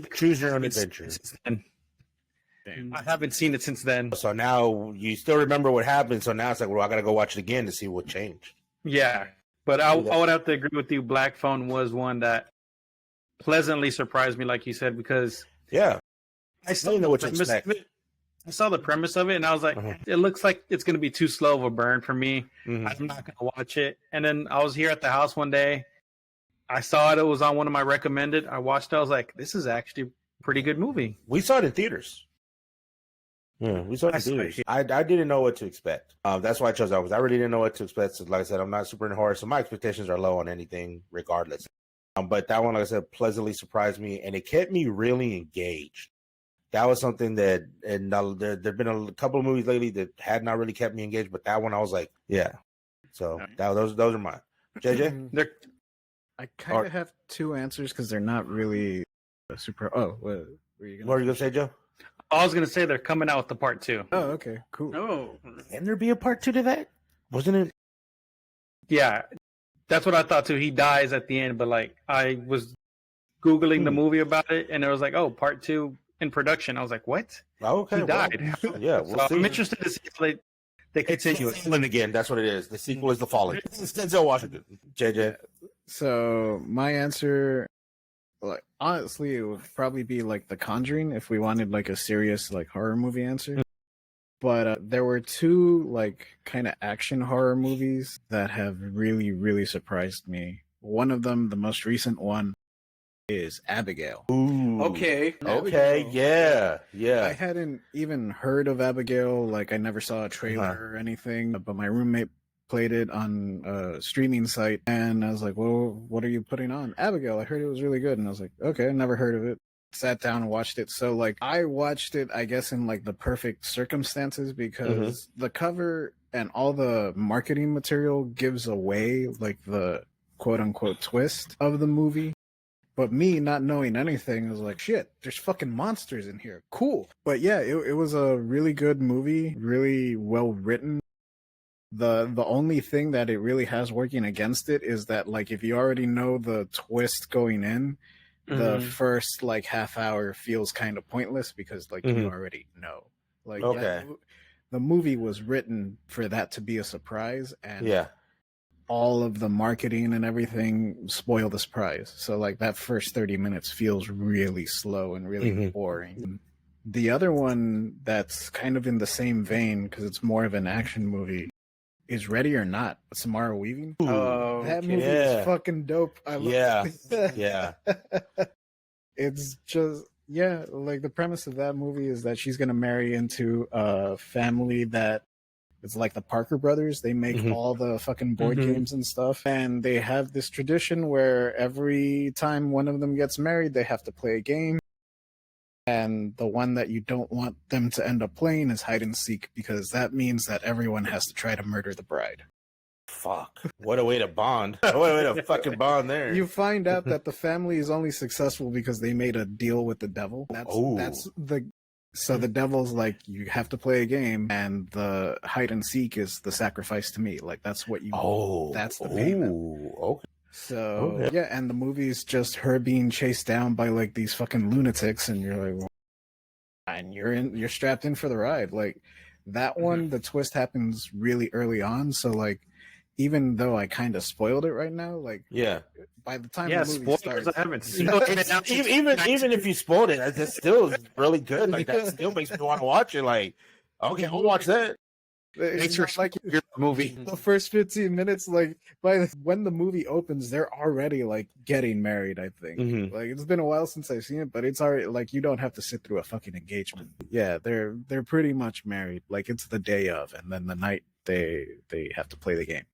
Choose your own adventure. I haven't seen it since then. So now you still remember what happened. So now it's like, well, I got to go watch it again to see what changed. Yeah. But I would have to agree with you. Black Phone was one that pleasantly surprised me, like you said, because I still know what to expect. I saw the premise of it, and I was like, it looks like it's going to be too slow of a burn for me. I'm not going to watch it. And then I was here at the house one day. I saw it. It was on one of my recommended. I watched it. I was like, this is actually a pretty good movie. We saw it in theaters. Yeah, we saw it in theaters. I didn't know what to expect. That's why I chose that, because I really didn't know what to expect. So, like I said, I'm not super into horror, so my expectations are low on anything regardless. But that one, like I said, pleasantly surprised me, and it kept me really engaged. That was something that, and there've been a couple of movies lately that had not really kept me engaged, but that one I was like, yeah. So those are mine. JJ? I kind of have 2 answers, because they're not really super. Oh, what were you going to say, Joe? I was going to say they're coming out with the part 2. Oh, okay, cool. Oh, Can there be a part 2 to that? Wasn't it? Yeah, that's what I thought too. He dies at the end, but like I was Googling the movie about it, and it was like, oh, part 2 in production. I was like, what? Okay, He died. well, yeah, we'll So see. I'm interested to see if they It's continue it. Fallen again. That's what it is. The sequel is The Fallen. It's Denzel Washington. JJ. So my answer, like honestly, it would probably be like The Conjuring if we wanted like a serious like horror movie answer. But there were 2 like kind of action horror movies that have really, really surprised me. One of them, the most recent one, is Abigail. Ooh. Okay. Okay. Yeah. I Yeah. hadn't even heard of Abigail. Like I never saw a trailer or anything, but my roommate played it on a streaming site, and I was like, well, what are you putting on? Abigail. I heard it was really good. And I was like, okay, I never heard of it. Sat down and watched it. So like I watched it, I guess, in like the perfect circumstances because the cover and all the marketing material gives away like the quote unquote twist of the movie. But me not knowing anything was like, shit, there's fucking monsters in here. Cool. But yeah, it was a really good movie, really well written. The only thing that it really has working against it is that like if you already know the twist going in, the first like half hour feels kind of pointless because like you already know. Like Okay. the movie was written for that to be a surprise, and Yeah. all of the marketing and everything spoil the surprise. So like that first 30 minutes feels really slow and really boring. The other one that's kind of in the same vein because it's more of an action movie is Ready or Not with Samara Weaving. Oh, That movie Yeah. is fucking dope. I love Yeah. it. Yeah. It's just like the premise of that movie is that she's gonna marry into a family that it's like the Parker brothers. They make all the fucking board games and stuff. And they have this tradition where every time one of them gets married, they have to play a game. And the one that you don't want them to end up playing is hide and seek, because that means that everyone has to try to murder the bride. Fuck. What a way to bond. What a way to fucking bond there. You find out that the family is only successful because they made a deal with the devil. So the devil's like, you have to play a game, and the hide and seek is the sacrifice to me. Like that's what you. That's the payment. Okay. So yeah, and the movie's just her being chased down by like these fucking lunatics, and you're like, well, and you're strapped in for the ride. Like that one, the twist happens really early on. So like, even though I kind of spoiled it right now, like by the time the movie starts, I haven't seen it. Even if you spoiled it, that still is really good. Like that still makes me want to watch it. Like, okay, I'll watch that. It's not like your movie. The first 15 minutes, like when the movie opens, they're already like getting married. I think like it's been a while since I've seen it, but it's already like you don't have to sit through a fucking engagement. Yeah, they're pretty much married. Like it's the day of, and then the night they have to play the game.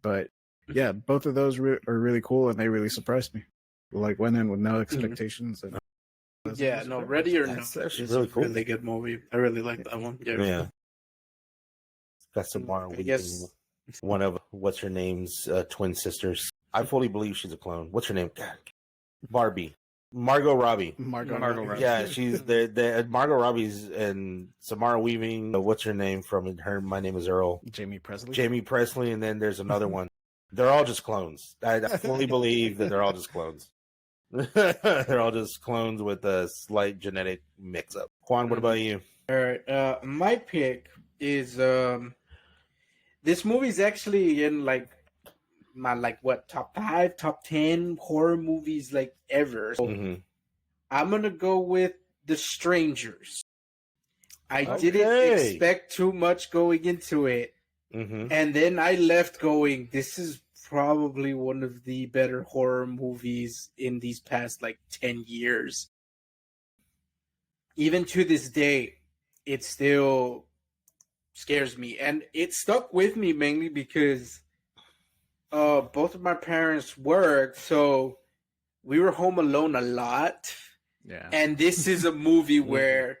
But yeah, both of those are really cool, and they really surprised me. Like went in with no expectations. And Ready or Not That's is really a cool. really good movie. I really like that one. Yeah. Got Samara I Weaving, guess- one of what's her name's twin sisters. I fully believe she's a clone. What's her name? God. Barbie. Margot Robbie. Margot Robbie. Yeah, she's the Margot Robbie's and Samara Weaving. What's her name from her? My Name is Earl. Jamie Presley. Jamie Presley, and then there's another one. They're all just clones. I fully believe that they're all just clones. They're all just clones with a slight genetic mix-up. Juan, what about you? All right. My pick is this movie's actually in like my top 5, top 10 horror movies like ever. So I'm gonna go with The Strangers. I didn't expect too much going into it, and then I left going, this is probably one of the better horror movies in these past like 10 years. Even to this day, it still scares me, and it stuck with me mainly because both of my parents worked, so we were home alone a lot. Yeah, and this is a movie where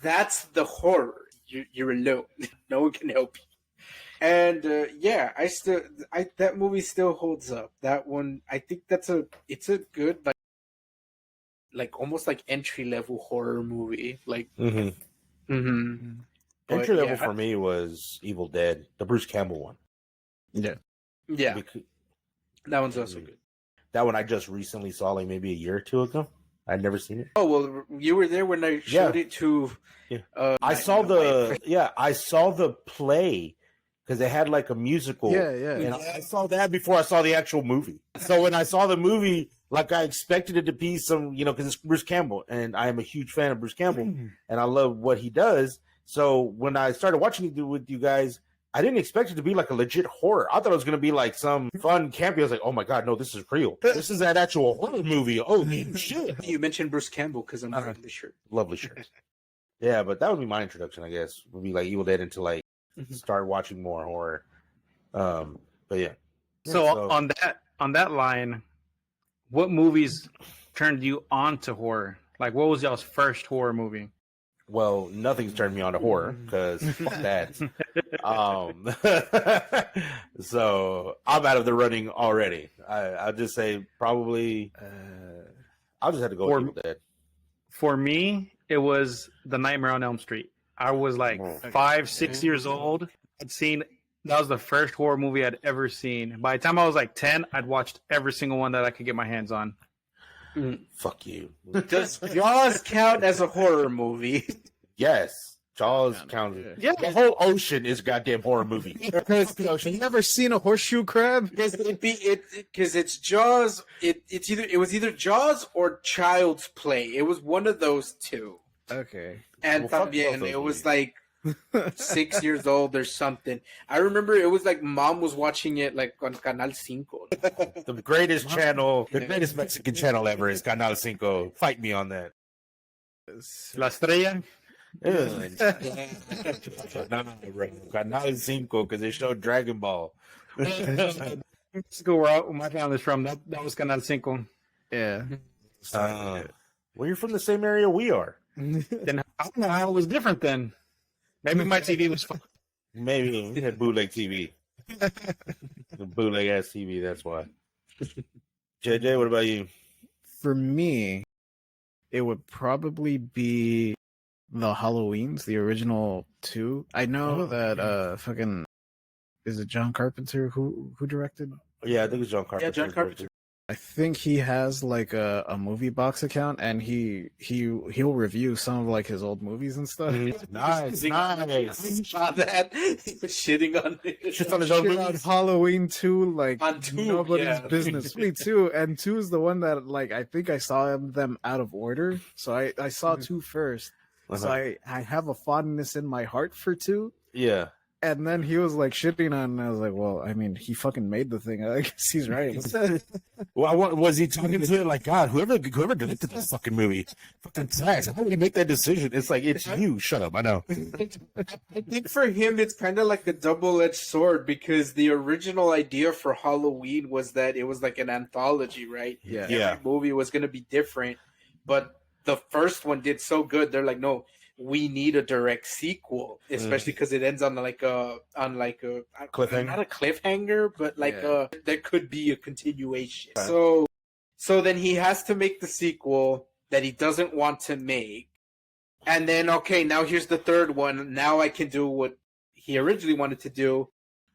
that's the horror. You're alone. No one can help you. And that movie still holds up. That one, I think it's a good like almost like entry level horror movie. Like Entry level for me was Evil Dead, the Bruce Campbell one. Yeah. Yeah, Because, that one's also good. that one I just recently saw, like maybe a year or two ago. I'd never seen it. Oh well, you were there when I showed it to. Yeah. I saw the play because they had like a musical. Yeah. And I saw that before I saw the actual movie. So when I saw the movie, like I expected it to be some, because it's Bruce Campbell, and I am a huge fan of Bruce Campbell, and I love what he does. So when I started watching it with you guys, I didn't expect it to be like a legit horror. I thought it was going to be like some fun campy. I was like, oh my God, no, this is real. This is an actual horror movie. Oh, shit. You mentioned Bruce Campbell because I'm wearing the shirt. Lovely shirt. Yeah, but that would be my introduction, I guess. Would be like Evil Dead until like start watching more horror. But yeah. So on that line, what movies turned you on to horror? Like, what was y'all's first horror movie? Well, nothing's turned me on to horror because fuck that. So I'm out of the running already. I'll just say probably. I'll just have to go with Evil Dead. For me, it was The Nightmare on Elm Street. I was like 5, 6 years old. That was the first horror movie I'd ever seen. By the time I was like 10, I'd watched every single one that I could get my hands on. Fuck you. Does Jaws count as a horror movie? Yes. Jaws counts. Yeah. The whole ocean is a goddamn horror movie. You never seen a horseshoe crab? Because it's Jaws. It was either Jaws or Child's Play. It was one of those two. Okay. And también, it was like 6 years old or something. I remember it was like mom was watching it like on Canal 5. The greatest channel, the greatest Mexican channel ever is Canal 5. Fight me on that. La Estrella? No, bro. Canal 5 because they showed Dragon Ball. Mexico, where my family's from, that was Canal 5. Yeah. Well, you're from the same area we are. Then I don't know how it was different then. Maybe my TV was fun. Maybe we had bootleg TV. The bootleg ass TV, that's why. JJ, what about you? For me, it would probably be the Halloweens, the original 2. I know that fucking is it John Carpenter who directed? Yeah, I think it's John Carpenter. Yeah, John Carpenter. I think he has like a movie box account, and he'll review some of like his old movies and stuff. Nice. I saw that. He was shitting on it. Shits on his own Shit on movies. Halloween 2, like On 2, nobody's yeah. business. Me too, and 2 is the one that like I think I saw them out of order, so I saw 2 first. So I have a fondness in my heart for 2. Yeah. And then he was like shitting on, and I was like, well, I mean, he fucking made the thing. I guess he's right. Well, was he talking to it like, God, whoever directed this fucking movie, fucking sucks. How would he make that decision? It's like, it's you. Shut up. I know. I think for him, it's kind of like a double-edged sword because the original idea for Halloween was that it was like an anthology, right? Yeah. Every movie was going to be different, but the first one did so good. They're like, no, we need a direct sequel, especially because it ends on like a Cliffhanger? not a cliffhanger, but like there could be a continuation. Right. So then he has to make the sequel that he doesn't want to make, and then okay, now here's the third one. Now I can do what he originally wanted to do,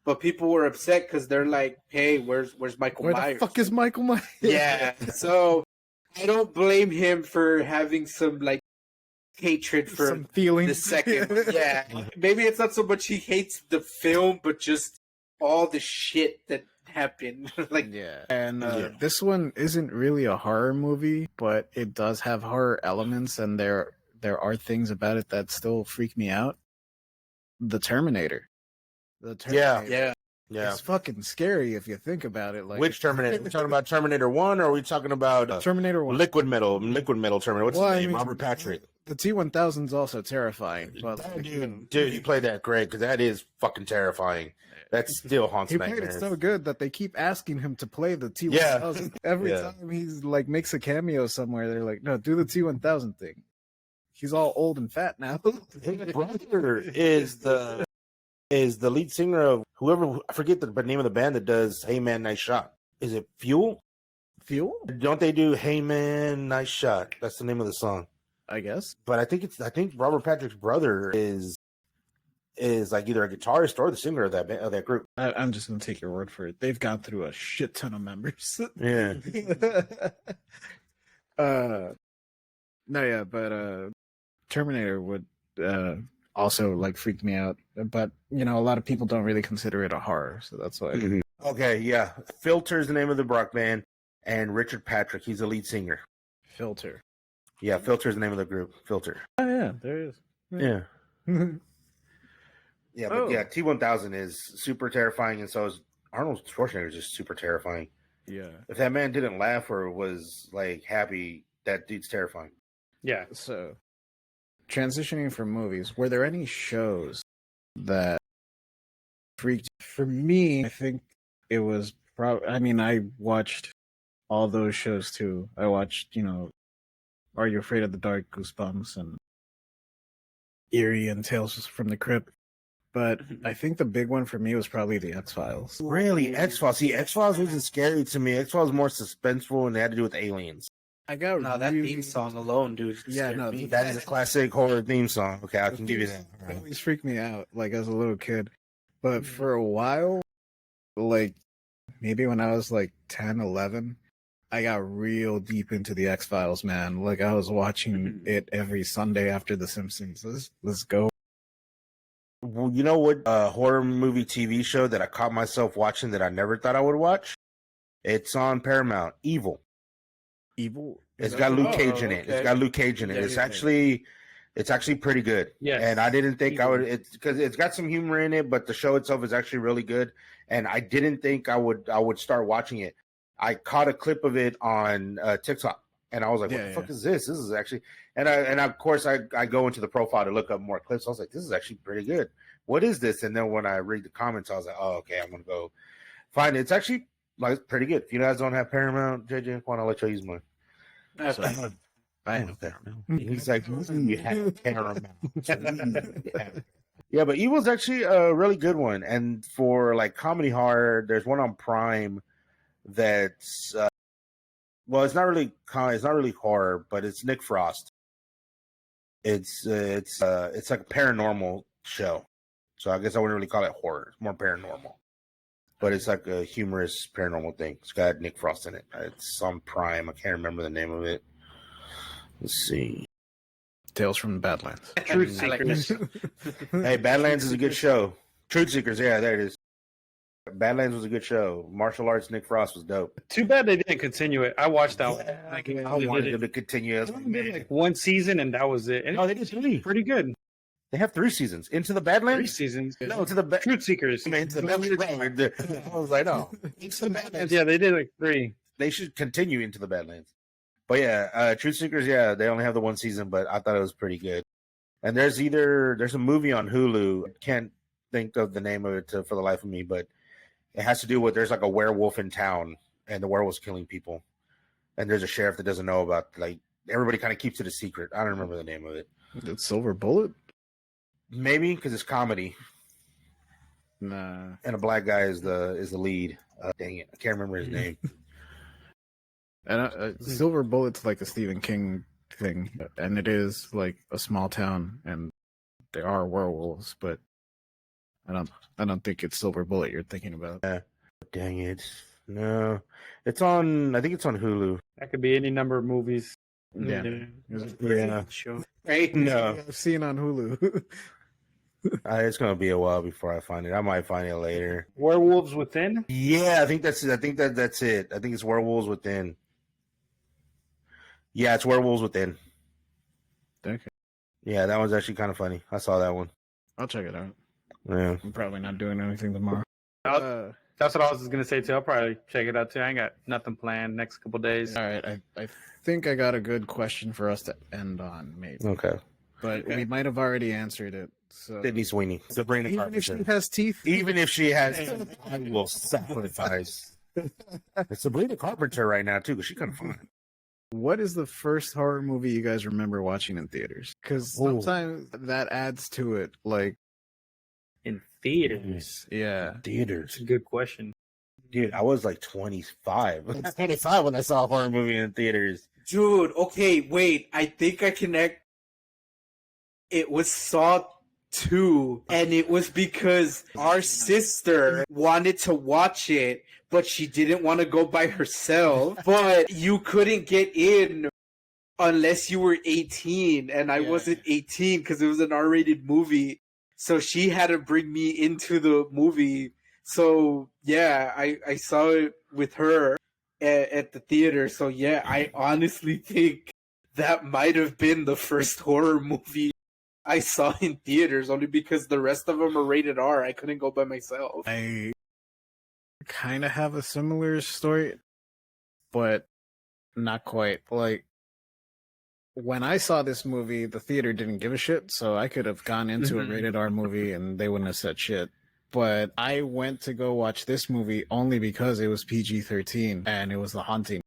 but people were upset because they're like, "Hey, where's Michael Where Myers? the fuck is Michael Myers? Yeah, so I don't blame him for having some like hatred for Some feelings. the second. Yeah, maybe it's not so much he hates the film, but just all the shit that happened. Like, Yeah. And this one isn't really a horror movie, but it does have horror elements, and there are things about it that still freak me out. The Terminator. yeah. Yeah. It's fucking scary if you think about it. Like, Which Terminator? Are we talking about Terminator 1 or are we talking about Terminator 1. Liquid Metal Terminator? What's Well, his I name? mean- Robert Patrick. The T-1000 is also terrifying. But Dude, you played that great because that is fucking terrifying. That still haunts he played nightmares. it so good that they keep asking him to play the T-1000. Yeah. Every Yeah. time he's like makes a cameo somewhere, they're like, no, do the T-1000 thing. He's all old and fat now. His brother is the lead singer of whoever, I forget the name of the band that does Hey Man, Nice Shot. Is it Fuel? Fuel? Don't they do Hey Man, Nice Shot? That's the name of the song. I guess. But I think Robert Patrick's brother is like either a guitarist or the singer of that group. I'm just gonna take your word for it. They've gone through a shit ton of members. Yeah. No, yeah, but Terminator would also like freak me out. But a lot of people don't really consider it a horror, so that's why. Mm-hmm. Okay, yeah. Filter is the name of the rock band, and Richard Patrick, he's the lead singer. Filter. Yeah, Filter is the name of the group. Filter. Oh yeah, there it is. Yeah. Yeah, but yeah, T-1000 is super terrifying, and so is Arnold Schwarzenegger is just super terrifying. Yeah. If that man didn't laugh or was like happy, that dude's terrifying. Yeah. So, transitioning from movies, were there any shows that freaked? For me, I think it was probably. I mean, I watched all those shows too. I watched, Are You Afraid of the Dark, Goosebumps, and Eerie and Tales from the Crypt. But I think the big one for me was probably the X-Files. Really? X-Files? See, X-Files wasn't scary to me. X-Files was more suspenseful, and they had to do with aliens. I got that theme song alone, dude. Yeah, no, that is a classic horror theme song. Okay, I can give you that. It always freaked me out, like as a little kid. But for a while, like maybe when I was like 10, 11, I got real deep into the X-Files, man. Like I was watching it every Sunday after The Simpsons. Let's go. Well, you know what horror movie TV show that I caught myself watching that I never thought I would watch? It's on Paramount. Evil. It's got Luke Cage in it. Okay. It's got Luke Cage in it. It's actually pretty good. Yes. And I didn't think I would. It's because it's got some humor in it, but the show itself is actually really good. And I didn't think I would start watching it. I caught a clip of it on TikTok, and I was like, "What the fuck is this? This is actually." And of course I go into the profile to look up more clips. I was like, "This is actually pretty good. What is this?" And then when I read the comments, I was like, "Oh, okay, I'm gonna go find it." It's actually like pretty good. If you guys don't have Paramount, JJ, why not let you use mine? So, I have Paramount. He's like, "You have Paramount." Yeah, but Evil's actually a really good one. And for like comedy horror, there's one on Prime that's well, it's not really horror, but it's Nick Frost. It's like a paranormal show, so I guess I wouldn't really call it horror. It's more paranormal, but it's like a humorous paranormal thing. It's got Nick Frost in it. It's on Prime. I can't remember the name of it. Let's see. Tales from the Badlands. Truth Seekers. Hey, Badlands is a good show. Truth Seekers, yeah, there it is. Badlands was a good show. Martial arts, Nick Frost was dope. Too bad they didn't continue it. I watched that one. I wanted them to continue. They did like one season and that was it. And No, they did 3. pretty good. They have 3 seasons. Into the 3 Badlands? seasons. No, to the Truth Seekers. Into the Badlands. I was like, no. Into the Badlands. Yeah, they did like 3. They should continue into the Badlands. But yeah, Truth Seekers, yeah, they only have the 1 season, but I thought it was pretty good. And there's a movie on Hulu. I can't think of the name of it for the life of me, but it has to do with there's like a werewolf in town and the werewolf's killing people. And there's a sheriff that doesn't know about, like, everybody kind of keeps it a secret. I don't remember the name of it. It's Silver Bullet? Maybe because it's comedy. Nah. And a black guy is the lead. Dang it. I can't remember his name. And Silver Bullet's like a Stephen King thing, and it is like a small town, and there are werewolves, but I don't think it's Silver Bullet you're thinking about. Dang it. No. It's on, I think it's on Hulu. That could be any number of movies. Yeah. Yeah. Show. Right? No. I've seen on Hulu. It's going to be a while before I find it. I might find it later. Werewolves Within? Yeah, I think that's it. I think that's it. I think it's Werewolves Within. Yeah, it's Werewolves Within. Okay. Yeah, that one's actually kind of funny. I saw that one. I'll check it out. Yeah. I'm probably not doing anything tomorrow. That's what I was going to say, too. I'll probably check it out, too. I ain't got nothing planned next couple days. All right. I think I got a good question for us to end on, maybe. Okay. But we might have already answered it. So Sydney Sweeney. Sabrina even if Carpenter. she has teeth? Even if she has, I will sacrifice. It's Sabrina Carpenter right now, too, because she's kind of fun. What is the first horror movie you guys remember watching in theaters? Because sometimes that adds to it. Like In theaters? Yeah. Theaters. That's a good question. Dude, I was like 25. I was 25 when I saw a horror movie in theaters. Dude, okay, wait. I think I connect. It was Saw 2, and it was because our sister wanted to watch it, but she didn't want to go by herself. But you couldn't get in unless you were 18, and I wasn't 18 because it was an R-rated movie. So she had to bring me into the movie. So yeah, I saw it with her at the theater. So yeah, I honestly think that might have been the first horror movie I saw in theaters, only because the rest of them are rated R. I couldn't go by myself. I kind of have a similar story, but not quite. Like, when I saw this movie, the theater didn't give a shit, so I could have gone into a rated R movie and they wouldn't have said shit. But I went to go watch this movie only because it was PG-13 and it was The Haunting.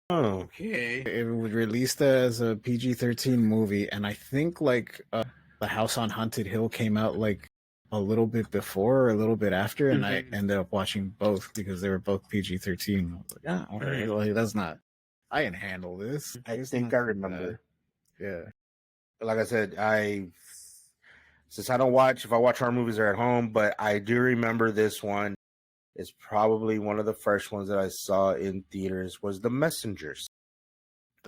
Oh, Okay. It was released as a PG-13 movie, and I think like The House on Haunted Hill came out like a little bit before or a little bit after, and I ended up watching both because they were both PG-13. I was like, ah, all right, like that's not. I can handle this. I think I remember. Yeah. Like I said, since I don't watch, if I watch horror movies, they're at home, but I do remember this one. It's probably one of the first ones that I saw in theaters was The Messengers.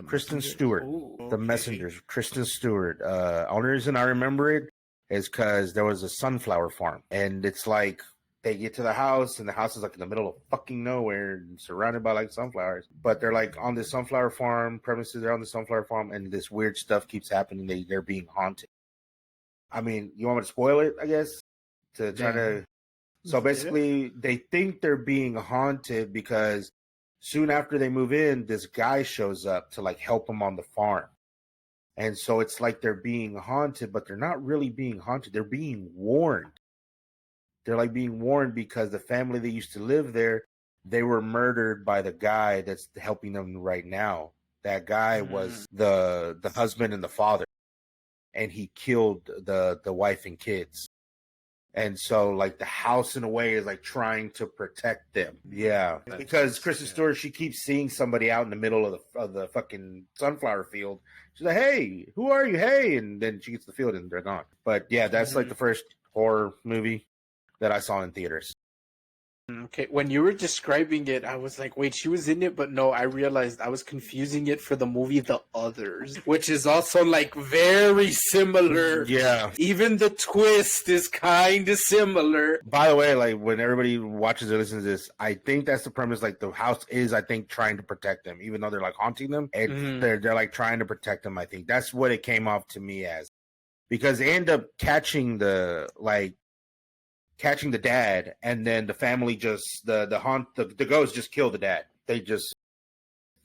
Kristen Stewart. Ooh, okay. The Messengers. Kristen Stewart. Only reason I remember it is because there was a sunflower farm, and it's like they get to the house, and the house is like in the middle of fucking nowhere, and surrounded by like sunflowers. But they're like on this sunflower farm premises. They're on the sunflower farm, and this weird stuff keeps happening. They're being haunted. I mean, you want me to spoil it? I guess to try to. So basically, they think they're being haunted because soon after they move in, this guy shows up to like help them on the farm. And so it's like they're being haunted, but they're not really being haunted. They're being warned. They're like being warned because the family that used to live there, they were murdered by the guy that's helping them right now. That guy was the husband and the father, and he killed the wife and kids. And so, like, the house, in a way, is, like, trying to protect them. Yeah. Because Kristen Stewart, she keeps seeing somebody out in the middle of the fucking sunflower field. She's like, hey, who are you? Hey. And then she gets to the field and they're gone. But, yeah, that's, like, the first horror movie that I saw in theaters. Okay, when you were describing it, I was like, wait, she was in it, but no, I realized I was confusing it for the movie The Others, which is also like very similar. Yeah. Even the twist is kind of similar. By the way, like when everybody watches or listens to this, I think that's the premise. Like the house is, I think, trying to protect them, even though they're like haunting them. And they're like trying to protect them. I think that's what it came off to me as, because they end up catching the dad, and then the family just the ghosts just kill the dad. They just,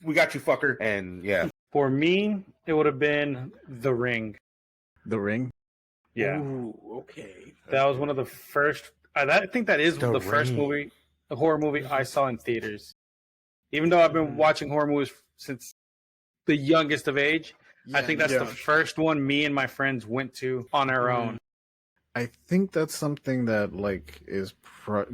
we got you, fucker. And yeah, for me, it would have been The Ring. The Ring. Yeah. Ooh, okay. That was one of the first. I think that is the first movie, a horror movie I saw in theaters. Even though I've been watching horror movies since the youngest of age, I think that's the first one me and my friends went to on our own. I think that's something that like is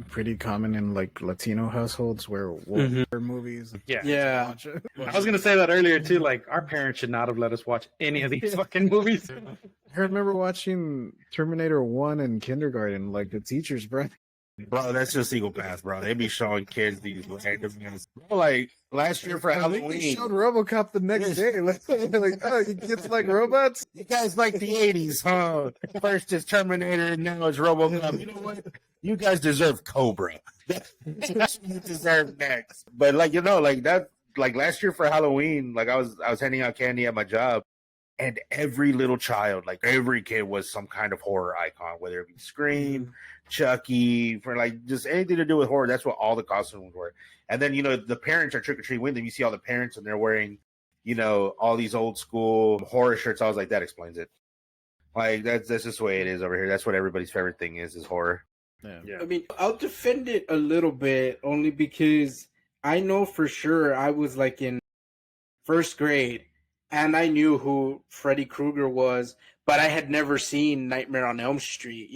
pretty common in like Latino households where horror movies. Yeah. I was gonna say that earlier too. Like our parents should not have let us watch any of these fucking movies. I remember watching Terminator 1 in kindergarten. Like the teachers, bro. Bro, that's just Eagle Pass, bro. They be showing kids these random ones. Like last year for Halloween, they showed RoboCop the next day. Like, oh, you kids like robots? You guys like the '80s, huh? First is Terminator, and now it's RoboCop. You know what? You guys deserve Cobra. That's what you deserve next. But like like that, like last year for Halloween, like I was handing out candy at my job. And every little child, like every kid, was some kind of horror icon, whether it be Scream, Chucky, for like just anything to do with horror. That's what all the costumes were. And then, the parents are trick-or-treating with them. You see all the parents and they're wearing, all these old school horror shirts. I was like, that explains it. Like, that's just the way it is over here. That's what everybody's favorite thing is horror. Yeah. I mean, I'll defend it a little bit only because I know for sure I was like in first grade. And I knew who Freddy Krueger was, but I had never seen Nightmare on Elm Street.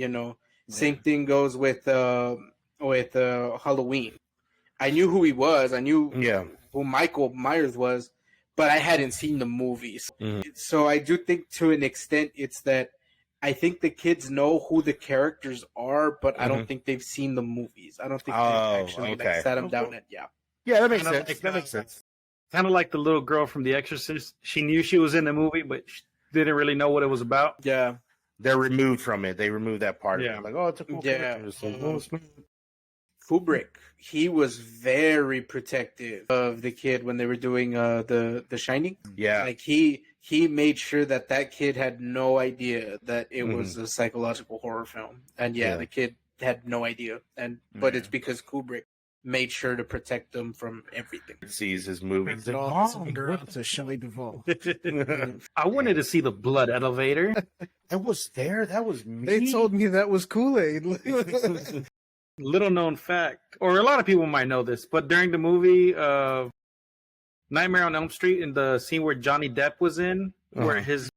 Same thing goes with Halloween. I knew who he was. I knew who Michael Myers was, but I hadn't seen the movies. So I do think to an extent it's that I think the kids know who the characters are, but I don't think they've seen the movies. I don't think they've actually like, sat them down and Yeah, that makes Kinda sense. like, That makes sense. Kind of like the little girl from The Exorcist. She knew she was in the movie, but she didn't really know what it was about. Yeah. They're removed from it. They removed that part. Yeah. Of it. Like, oh, it's a cool character. Kubrick, he was very protective of the kid when they were doing the Shining. Yeah. Like he made sure that that kid had no idea that it was a psychological horror film, and the kid had no idea, but it's because Kubrick made sure to protect them from everything. Sees his movies. To Shelley Duvall. I wanted to see the blood elevator. It was there. That was me. They told me that was Kool-Aid. Little known fact, or a lot of people might know this, but during the movie Nightmare on Elm Street, in the scene where Johnny Depp was in, where his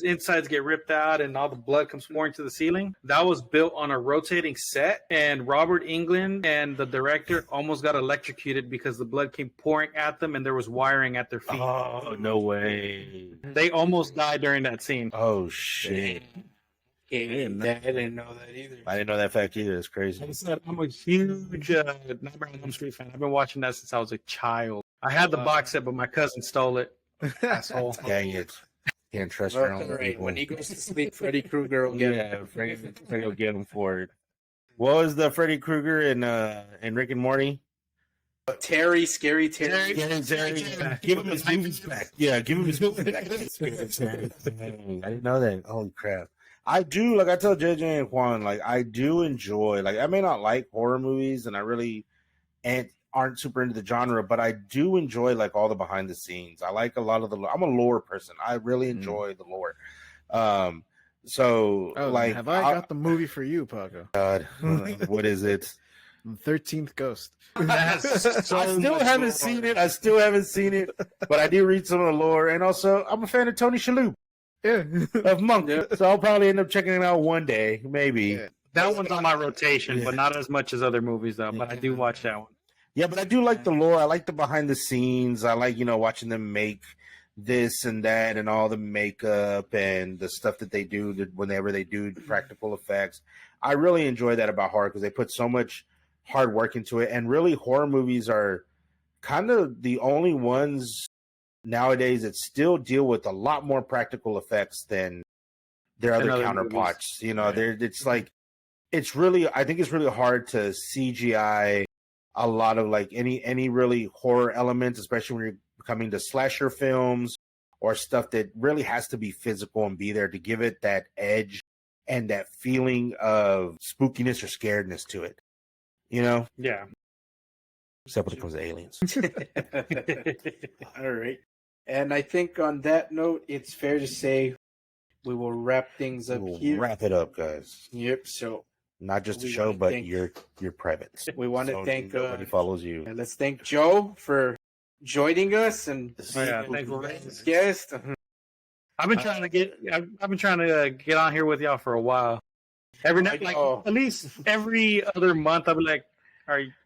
insides get ripped out and all the blood comes pouring to the ceiling, that was built on a rotating set, and Robert Englund and the director almost got electrocuted because the blood came pouring at them and there was wiring at their feet. Oh, no way. They almost died during that scene. Oh, shit. I didn't know that either. I didn't know that fact either. It's crazy. Like I said, I'm a huge Nightmare on Elm Street fan. I've been watching that since I was a child. I had the box set, but my cousin stole it. Asshole. Dang it. Can't trust your own Right. people. When he goes to sleep, Freddy Krueger will get him. Yeah, Freddy will get him for it. What was the Freddy Krueger in Rick and Morty? Terry, scary Terry. Give him his movies back. Yeah, give him his movies back. I didn't know that. Holy crap. I do, like I tell JJ and Juan, like I do enjoy, like I may not like horror movies and I really aren't super into the genre, but I do enjoy like all the behind the scenes. I like a lot of I'm a lore person. I really enjoy the lore. So like, have I got the movie for you, Paco? God, what is it? 13th Ghost. I still haven't seen it, but I do read some of the lore, and also I'm a fan of Tony Shalhoub. Yeah. Of Monk. So I'll probably end up checking it out one day, maybe. Yeah. That one's on my rotation, but not as much as other movies, though. But I do watch that one. Yeah, but I do like the lore. I like the behind the scenes. I like, watching them make this and that and all the makeup and the stuff that they do whenever they do practical effects. I really enjoy that about horror because they put so much hard work into it. And really, horror movies are kind of the only ones nowadays that still deal with a lot more practical effects than their other counterparts. It's like, I think it's really hard to CGI a lot of like any really horror elements, especially when you're coming to slasher films or stuff that really has to be physical and be there to give it that edge and that feeling of spookiness or scaredness to it. Yeah. Except when it comes to aliens. All right. And I think on that note, it's fair to say we will wrap things up here. Wrap it up, guys. Yep. So not just the show, but your private. We want to thank nobody follows you. Let's thank Joe for joining us and thanks for guest. I've been trying to get on here with y'all for a while. Every night, like at least every other month, I'll be like,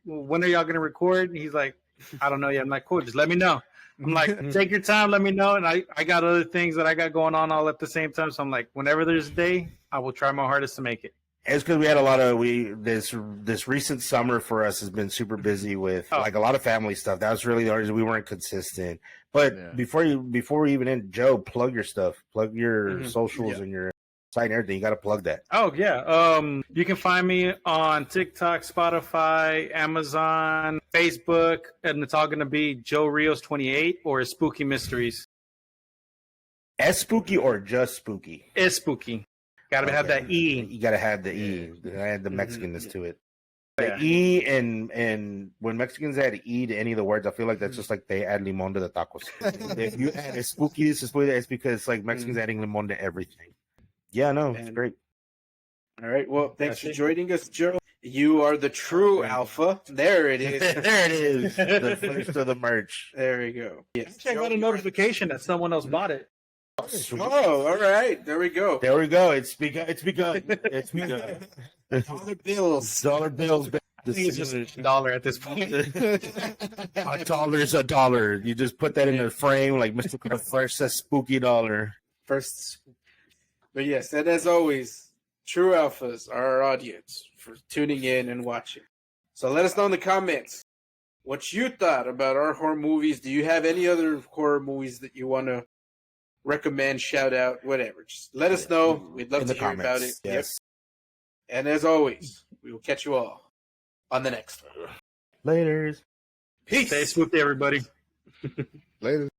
when are y'all gonna record? And he's like, I don't know yet. I'm like, cool, just let me know. I'm like, take your time, let me know. And I got other things that I got going on all at the same time. So I'm like, whenever there's a day, I will try my hardest to make it. It's because we had a lot of this recent summer for us has been super busy with like a lot of family stuff. That was really the reason we weren't consistent. But before we even end, Joe, plug your stuff, plug your socials and your site and everything. You got to plug that. Oh yeah. You can find me on TikTok, Spotify, Amazon, Facebook, and it's all going to be Joe Rios 28 or Spooky Mysteries. As spooky or just spooky? It's spooky. Gotta have that E. You gotta have the E. Add the Mexicanness to it. The E and when Mexicans add E to any of the words, I feel like that's just like they add limon to the tacos. If you add spooky, it's because like Mexicans adding limon to everything. Yeah, no, it's great. All right. Well, thanks for joining us, Joe. You are the true alpha. There it is. There it is. The first of the merch. There we go. Yes. Actually, I got a notification that someone else bought it. Oh, all right. There we go. There we go. It's begun. Dollar bills. Dollar bills. I think it's just $1 at this point. $1 is $1. You just put that in a frame like Mr. First, a spooky dollar. First. But yes, and as always, true alphas are our audience for tuning in and watching. So let us know in the comments what you thought about our horror movies. Do you have any other horror movies that you want to recommend, shout out, whatever? Just let us know. We'd love to hear about it. Yes. Yep. And as always, we will catch you all on the next one. Laters. Peace. Stay swooped, everybody. Later.